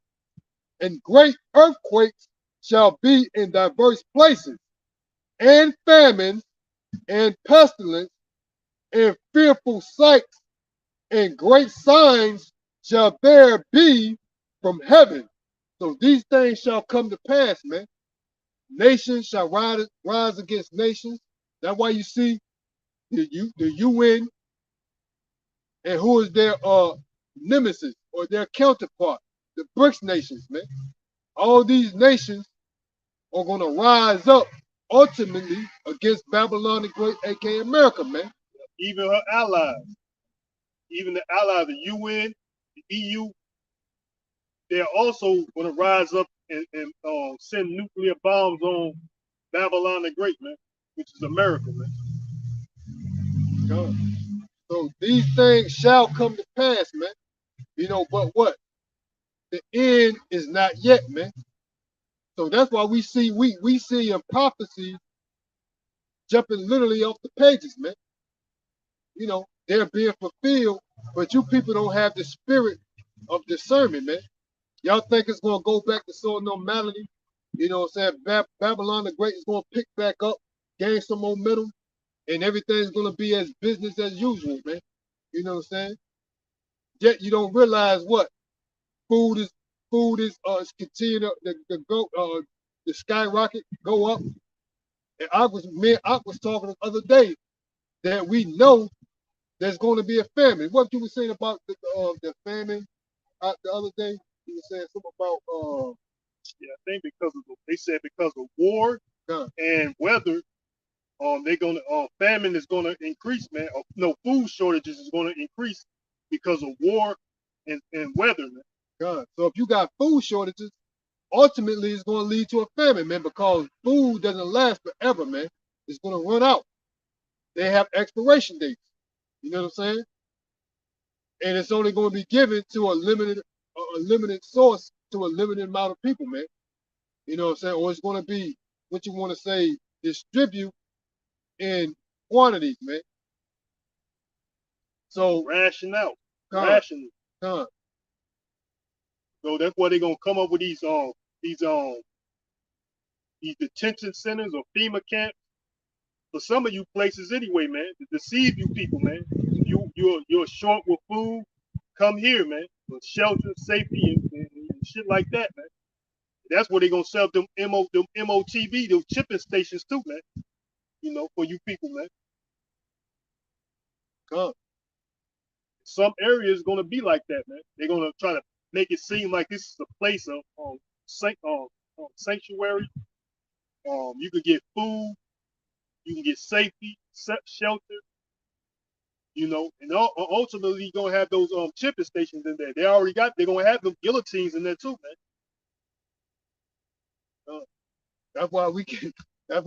Speaker 2: and great earthquakes shall be in diverse places, and famines, and pestilence, and fearful sights, and great signs shall there be from heaven. So these things shall come to pass, man. Nations shall rise against nations. That's why you see the UN and who is their nemesis or their counterpart, the BRICS nations, man. All these nations are going to rise up ultimately against Babylon the Great, aka America, man.
Speaker 1: Even her allies, even the allies, the UN, the EU, they're also going to rise up and send nuclear bombs on Babylon the Great, man, which is America, man.
Speaker 2: So these things shall come to pass, man. You know, but what? The end is not yet, man. So that's why we see in prophecy jumping literally off the pages, man. You know, they're being fulfilled, but you people don't have the spirit of discernment, man. Y'all think it's gonna go back to sort of normality? You know what I'm saying? Babylon the Great is gonna pick back up, gain some momentum, and everything's gonna be as business as usual, man. You know what I'm saying? Yet you don't realize what food is continuing to go the skyrocket, go up. And I was talking the other day that we know there's going to be a famine. What you were saying about the famine the other day? You were saying something about
Speaker 1: Yeah, I think they said because of war and weather, they're gonna famine is gonna increase, man. No, food shortages is gonna increase because of war and weather, man.
Speaker 2: God. So if you got food shortages, ultimately it's going to lead to a famine, man, because food doesn't last forever, man. It's going to run out. They have expiration dates. You know what I'm saying? And it's only going to be given to a limited source to a limited amount of people, man. You know what I'm saying? Or it's going to be what you want to say, distribute in quantities, man. So
Speaker 1: ration out, ration. So that's why they're gonna come up with these detention centers or FEMA camps for some of you places anyway, man, to deceive you people, man. You're short with food, come here, man, for shelter, safety, and shit like that, man. That's where they're gonna sell them MOTB, those chipping stations too, man. You know, for you people, man. Some areas gonna be like that, man. They're gonna try to make it seem like this is a place of sanctuary. You could get food, you can get safety, shelter, you know, and ultimately you're gonna have those chipping stations in there. They're gonna have them guillotines in there too, man.
Speaker 2: That's why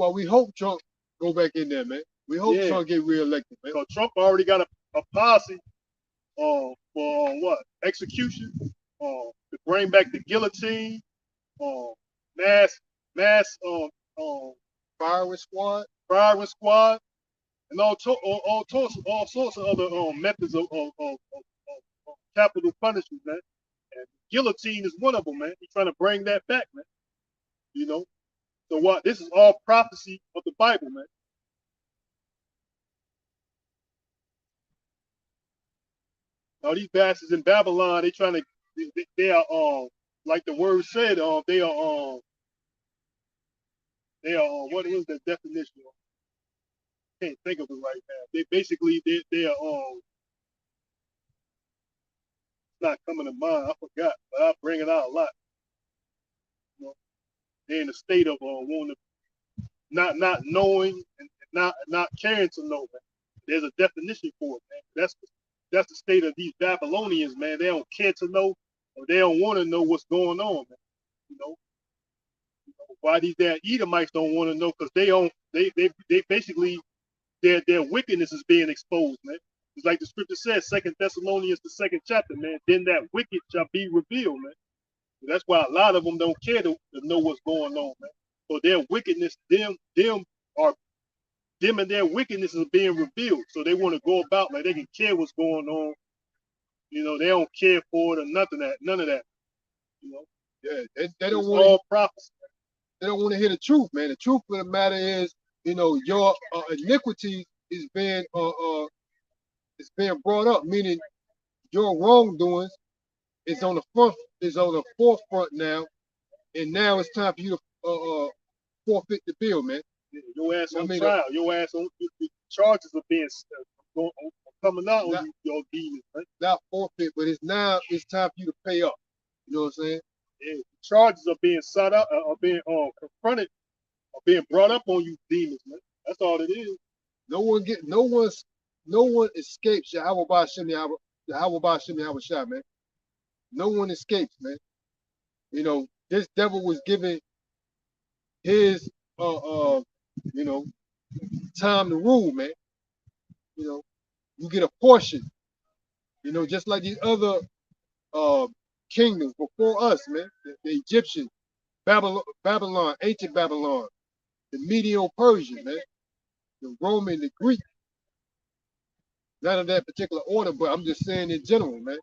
Speaker 2: we hope Trump go back in there, man. We hope Trump get reelected, man.
Speaker 1: Because Trump already got a policy for what? Execution, to bring back the guillotine, mass
Speaker 2: firing squad.
Speaker 1: firing squad, and all sorts of other methods of capital punishment, man. And guillotine is one of them, man. He's trying to bring that back, man. You know. So what? This is all prophecy of the Bible, man. Now these bastards in Babylon, they are like the word said, they are what is the definition? Can't think of it right now. They basically they are not coming to mind. I forgot, but I bring it out a lot. You know, they're in a state of wanting to not knowing and not caring to know, man. There's a definition for it, man. That's the state of these Babylonians, man. They don't care to know, or they don't want to know what's going on, man. You know, why these damn Edomites don't want to know, because they basically their wickedness is being exposed, man. It's like the scripture says, 2 Thessalonians, the 2nd chapter, man. Then that wicked shall be revealed, man. And that's why a lot of them don't care to know what's going on, man. So their wickedness, them and their wickedness is being revealed. So they want to go about like they can care what's going on. You know, they don't care for it or none of that. You know,
Speaker 2: yeah, they don't want
Speaker 1: all prophecy.
Speaker 2: They don't want to hear the truth, man. The truth of the matter is, you know, your iniquity is being brought up, meaning your wrongdoings is on the forefront now, and now it's time for you to forfeit the bill, man.
Speaker 1: Your ass on trial. Your ass on the charges are being coming out on your demons, right?
Speaker 2: Not forfeit, but it's time for you to pay up. You know what I'm saying?
Speaker 1: Yeah, charges are being sought out, are being confronted, are being brought up on you demons, man. That's all it is.
Speaker 2: No one escapes Yahweh Ba'Shem Yahushua, man. No one escapes, man. You know, this devil was given his you know, time to rule, man. You know, you get a portion. You know, just like these other kingdoms before us, man. The Egyptian, Babylon, ancient Babylon, the Medo-Persian, man, the Roman, the Greek. Not of that particular order, but I'm just saying in general, man.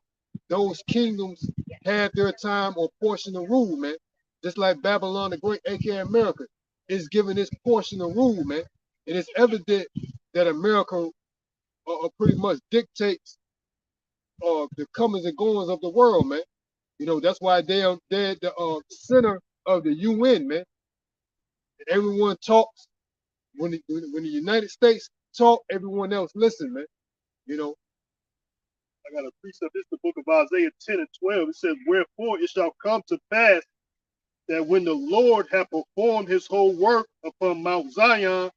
Speaker 2: Those kingdoms had their time or portion of rule, man. Just like Babylon the Great, aka America, is given its portion of rule, man. And it's evident that America pretty much dictates the comings and goings of the world, man. You know, that's why they're the center of the UN, man. Everyone talks. When the United States talk, everyone else listen, man. You know.
Speaker 1: I got a precept. This is the book of Isaiah 10 and 12. It says, wherefore it shall come to pass that when the Lord hath performed his whole work upon Mount Zion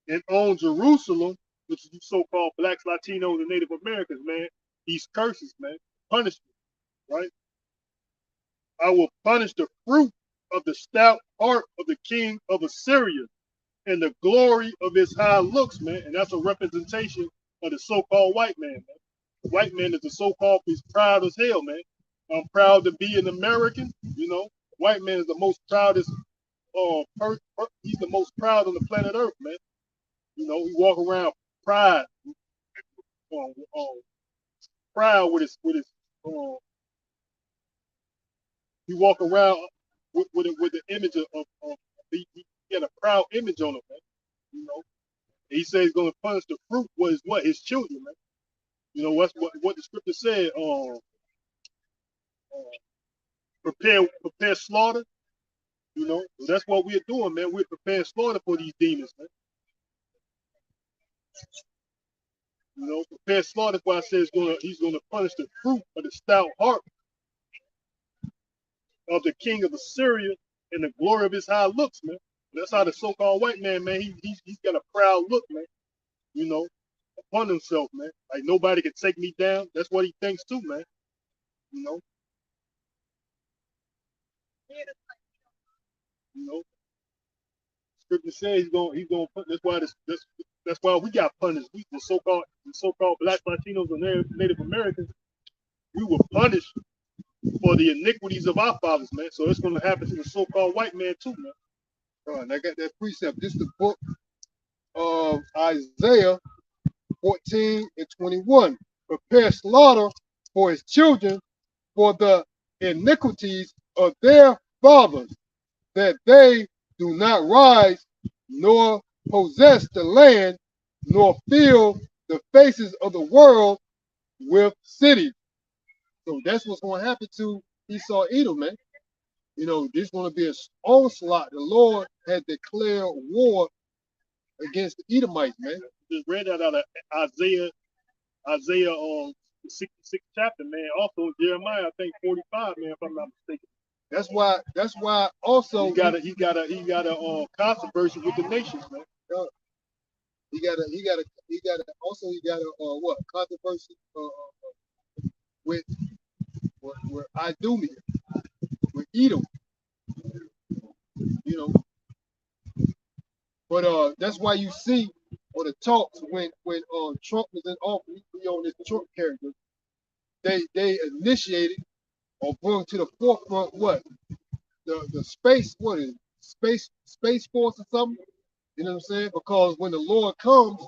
Speaker 1: and on Jerusalem, which is you so-called blacks, Latinos, and Native Americans, man, these curses, man, punishment, right? I will punish the fruit of the stout heart of the king of Assyria and the glory of his high looks, man. And that's a representation of the so-called white man, man. The white man is the so-called, he's proud as hell, man. I'm proud to be an American, you know. White man is the most proudest, he's the most proud on the planet Earth, man. You know, he walk around proud, proud with his, he walk around with the image of he got a proud image on him, man. You know, and he said he's gonna punish the fruit what his children, man. You know, what the scripture said, prepare slaughter. You know, so that's what we're doing, man. We're preparing slaughter for these demons, man. You know, prepare slaughter. That's why I said he's gonna punish the fruit of the stout heart of the king of Assyria and the glory of his high looks, man. That's how the so-called white man, man, he's got a proud look, man. You know, upon himself, man. Like nobody can take me down. That's what he thinks too, man. You know. You know. Scripture says he's gonna put. That's why we got punished. We the so-called black Latinos and Native Americans. We were punished for the iniquities of our fathers, man. So it's gonna happen to the so-called white man too, man.
Speaker 2: And I got that precept. This is the book of Isaiah 14 and 21. Prepare slaughter for his children for the iniquities of their fathers, that they do not rise nor possess the land, nor fill the faces of the world with cities. So that's what's going to happen to Esau Edom, man. You know, there's going to be an onslaught. The Lord had declared war against the Edomites, man.
Speaker 1: Just read that out of Isaiah the 66th chapter, man. Also Jeremiah, I think 45, man, if I'm not mistaken.
Speaker 2: That's why also
Speaker 1: he got a controversy with the nations, man.
Speaker 2: He got a what controversy with Idumea, with Edom, you know. But that's why you see on the talks when Trump was in office, we on this Trump character, they initiated or brought to the forefront what the space, what is it? Space force or something. You know what I'm saying? Because when the Lord comes,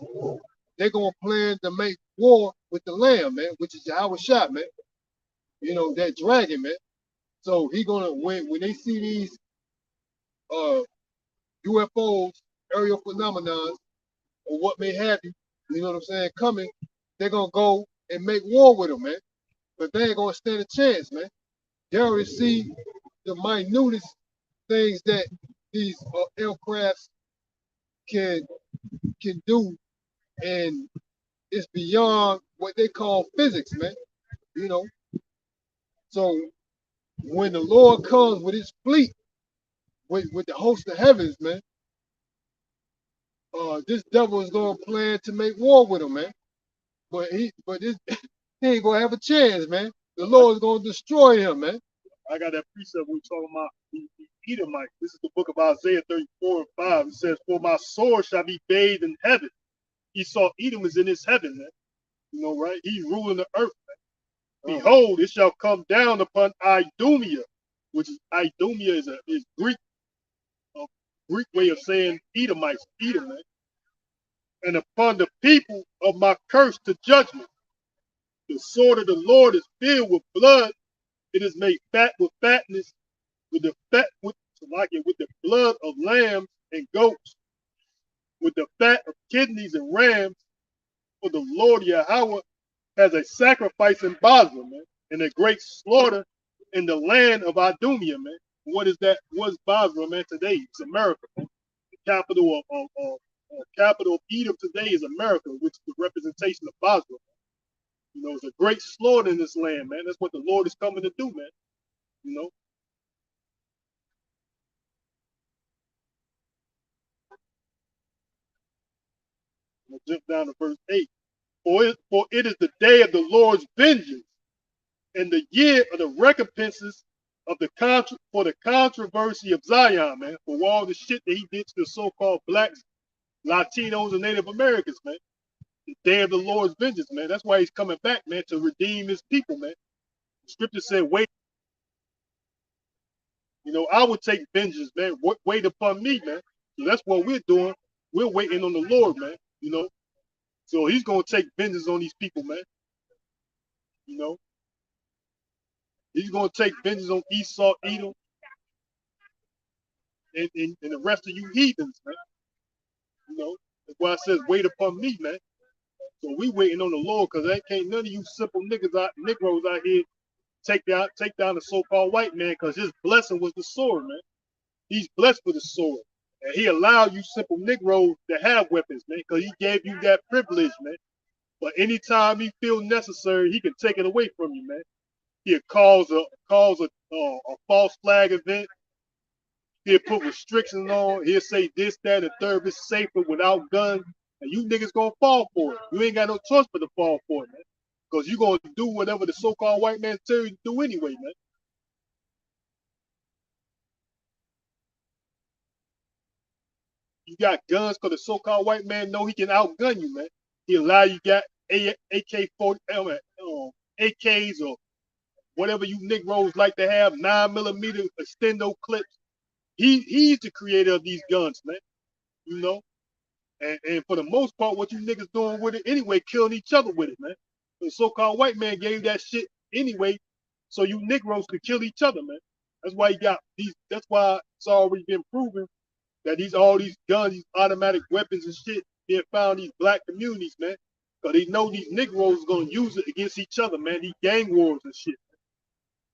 Speaker 2: they're gonna plan to make war with the Lamb, man, which is Yahweh Shah, man. You know, that dragon, man. So he gonna when they see these UFOs, aerial phenomenons, or what may have you, you know what I'm saying, coming, they're gonna go and make war with them, man. But they ain't gonna stand a chance, man. They already see the minutest things that these aircrafts can do, and it's beyond what they call physics, man. You know, so when the Lord comes with his fleet, with the host of heavens, man, this devil is gonna plan to make war with him, man. But this he ain't gonna have a chance, man. The Lord is gonna destroy him, man.
Speaker 1: I got that precept we're talking about the Edomites. This is the book of Isaiah 34 and 5. It says, "For my sword shall be bathed in heaven." Esau Edom is in his heaven, man. You know, right? He's ruling the earth, man. Behold, it shall come down upon Idumea, which is Idumea is Greek, a Greek way of saying Edomites, Edom, man. And upon the people of my curse to judgment. The sword of the Lord is filled with blood. It is made fat with fatness, with the blood of lambs and goats, with the fat of kidneys and rams. For the Lord Yahweh has a sacrifice in Basra, man, and a great slaughter in the land of Idumea, man. What is that? What's Basra, man? Today it's America, man. The capital of Edom today is America, which is the representation of Basra. You know, it's a great slaughter in this land, man. That's what the Lord is coming to do, man. You know. We'll jump down to verse 8. For it is the day of the Lord's vengeance, and the year of the recompenses of for the controversy of Zion, man, for all the shit that he did to the so-called blacks, Latinos, and Native Americans, man. The day of the Lord's vengeance, man. That's why he's coming back, man, to redeem his people, man. The scripture said, wait. You know, I would take vengeance, man. Wait upon me, man. So that's what we're doing. We're waiting on the Lord, man. You know. So he's gonna take vengeance on these people, man. You know. He's gonna take vengeance on Esau, Edom, and the rest of you heathens, man. You know. That's why it says, wait upon me, man. So we waiting on the Lord, because that can't none of you simple Negroes out here take down the so-called white man, because his blessing was the sword, man. He's blessed with a sword. And he allowed you simple Negroes to have weapons, man, because he gave you that privilege, man. But anytime he feels necessary, he can take it away from you, man. He'll cause a false flag event. He'll put restrictions on. He'll say this, that, and third is safer without guns. And you niggas gonna fall for it. You ain't got no choice but to fall for it, man. Because you gonna do whatever the so-called white man tell you to do anyway, man. You got guns because the so-called white man know he can outgun you, man. He allow you got AK-40, AKs or whatever you Negroes like to have, 9mm extendo clips. He's the creator of these guns, man. You know, and for the most part, what you niggas doing with it anyway, killing each other with it, man. The so-called white man gave that shit anyway, so you Negroes could kill each other, man. That's why he got these. That's why it's already been proven that all these guns, these automatic weapons and shit being found in these black communities, man. Because they know these Negroes are gonna use it against each other, man. These gang wars and shit.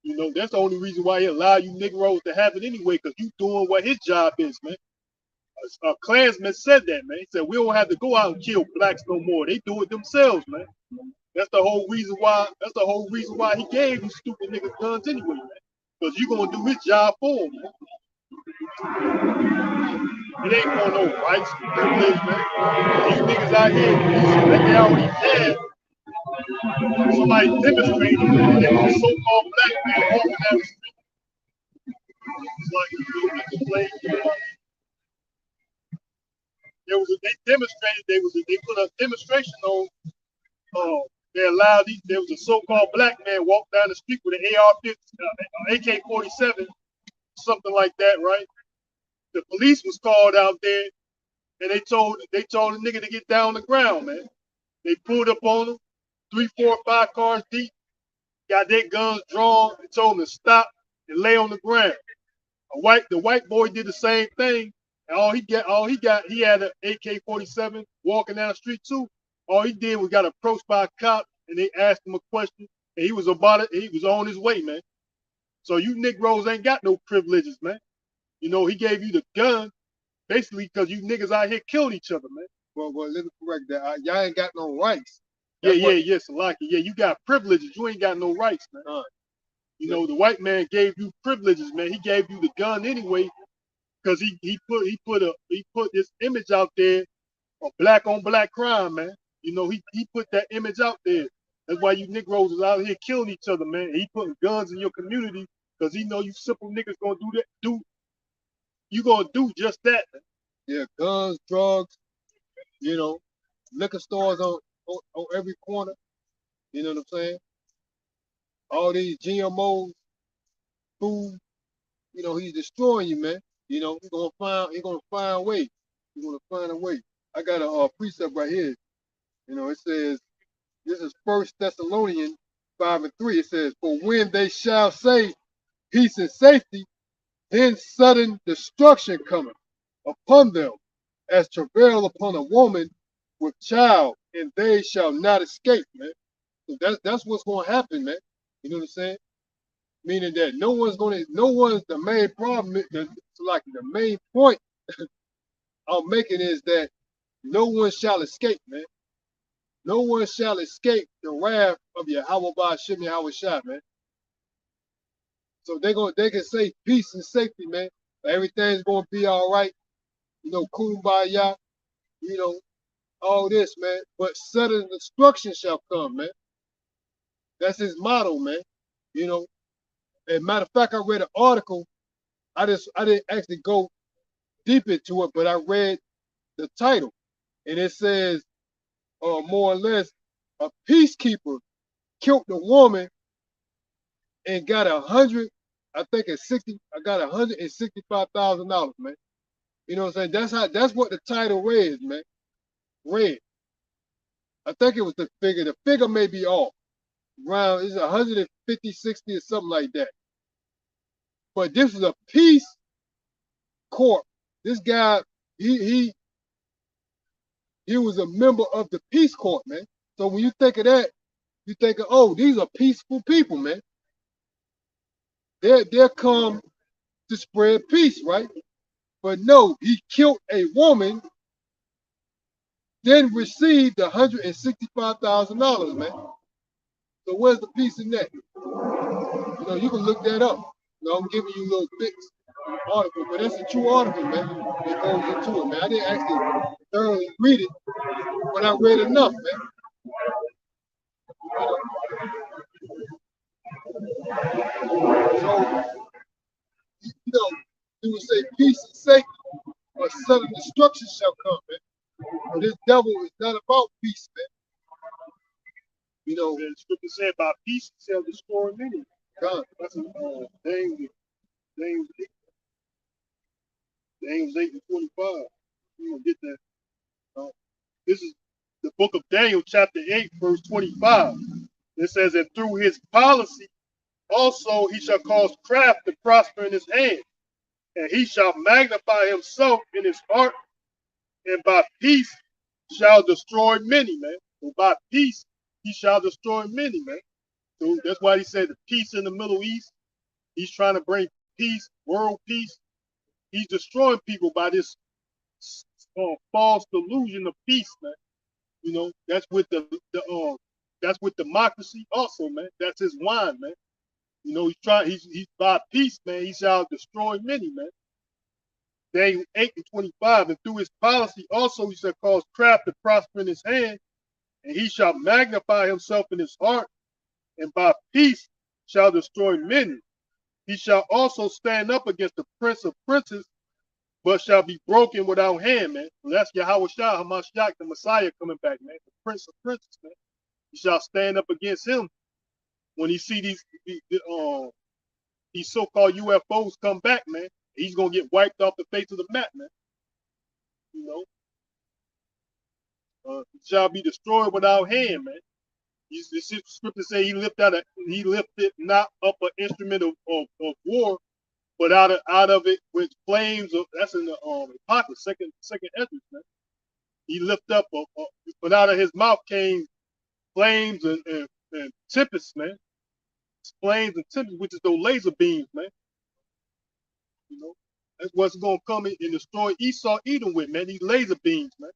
Speaker 1: You know, that's the only reason why he allow you Negroes to have it anyway, because you doing what his job is, man. A Klansman said that, man. He said, we don't have to go out and kill blacks no more. They do it themselves, man. That's the whole reason why. That's the whole reason why he gave these stupid niggas guns anyway, man. Because you gonna do his job for him, man. It ain't for no rights, privilege, man. These niggas out here, like they already had somebody demonstrating that they was a so-called black man walking down the street. It's like you complain. They demonstrated they put a demonstration on. They allowed there was a so-called black man walk down the street with an AK-47, something like that, right? The police was called out there, and they told the nigga to get down on the ground, man. They pulled up on him, 3, 4, 5 cars deep, got their guns drawn, and told him to stop and lay on the ground. The white boy did the same thing, and he had an AK-47 walking down the street too. All he did was got approached by a cop, and they asked him a question, and he was about it. He was on his way, man. So you Negroes ain't got no privileges, man. You know, he gave you the gun basically because you niggas out here killed each other, man.
Speaker 2: Well, let me correct that. Y'all ain't got no rights.
Speaker 1: Yes, like it. Yeah, you got privileges. You ain't got no rights, man. You know, the white man gave you privileges, man. He gave you the gun anyway because he put this image out there of black on black crime, man. You know, he put that image out there. That's why you Negroes is out here killing each other, man. He putting guns in your community because he know you simple niggas gonna do that. You gonna do just that, man.
Speaker 2: Yeah, guns, drugs, you know, liquor stores on every corner. You know what I'm saying? All these GMOs, food, you know, he's destroying you, man. You know, he's gonna find a way. He's gonna find a way. I got a precept right here. You know, it says, this is 1 Thessalonians 5:3. It says, for when they shall say peace and safety, then sudden destruction cometh upon them, as travail upon a woman with child, and they shall not escape, man. So that's what's gonna happen, man. You know what I'm saying? Meaning that no one's the main problem, like the main point I'm making is that no one shall escape, man. No one shall escape the wrath of Yahweh Ba'ashem Yahweh Shah, man. So they can say peace and safety, man. Everything's gonna be all right. You know, kumbaya, you know, all this, man. But sudden destruction shall come, man. That's his motto, man. You know, and matter of fact, I read an article. I didn't actually go deep into it, but I read the title, and it says, more or less, a peacekeeper killed the woman and got I got $165,000, man. You know what I'm saying? That's what the title read, man. Read. I think it was the figure. The figure may be off. Around, it's 150, 60 or something like that. But this is a peace corps. This guy, he was a member of the Peace Corps, man. So when you think of that, you think of, oh, these are peaceful people, man. They're come to spread peace, right? But no, he killed a woman, then received $165,000, man. So where's the peace in that? You know, you can look that up. You know, I'm giving you little bits of the article, but that's a true article, man. It goes into it, man. I didn't actually thoroughly read it, but I read enough, man. So, you know, you would say peace and safety, but sudden destruction shall come, man. But this devil is not about peace, man. You know,
Speaker 1: The scripture said, by peace shall destroy many.
Speaker 2: God.
Speaker 1: That's a thing. Daniel's 8 and 25. You gonna get that. This is the book of Daniel, chapter 8, verse 25. It says, and through his policy also he shall cause craft to prosper in his hand, and he shall magnify himself in his heart, and by peace shall destroy many, man. So by peace he shall destroy many, man. So that's why he said the peace in the Middle East. He's trying to bring peace, world peace. He's destroying people by this false delusion of peace, man. You know, that's with that's with democracy also, man. That's his wine, man. You know, he's by peace, man. He shall destroy many, man. Daniel 8 and 25, and through his policy also he shall cause craft to prosper in his hand, and he shall magnify himself in his heart, and by peace shall destroy many. He shall also stand up against the prince of princes, but shall be broken without hand, man. So that's Yahweh Shah HaMashiach, the Messiah coming back, man. The prince of princes, man. He shall stand up against him when he see these so-called UFOs come back, man. He's gonna get wiped off the face of the map, man. You know, he shall be destroyed without hand, man. The scripture say he lifted not up an instrument of war, but out of it with flames. That's in the Apocalypse, second Ezra, man. He lifted up, but out of his mouth came flames and tempests, man. Flames and tempests, which is those laser beams, man. You know, that's what's gonna come in and destroy Esau, Edom with, man. These laser beams, man.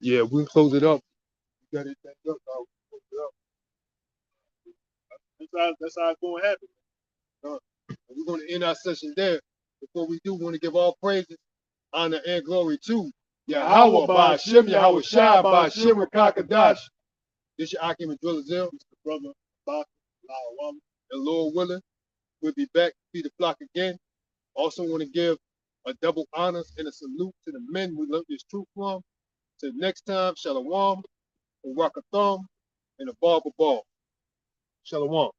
Speaker 2: Yeah, we can close it up. You got it back up, dog. Close it up.
Speaker 1: That's how it's gonna happen.
Speaker 2: We're going to end our session there. Before we do, we want to give all praises, honor, and glory to Yahweh, Ba'ashem, Yahweh Shai, Ba'ashem, Rakakadash. This your Akim and Driller Zil.
Speaker 1: It's the brother, Bach, Lawal.
Speaker 2: And Lord willing, we'll be back to feed the flock again. Also want to give a double honors and a salute to the men we learned this truth from. Till next time, Shalom, and Rakatham, and a Ball. Shalom.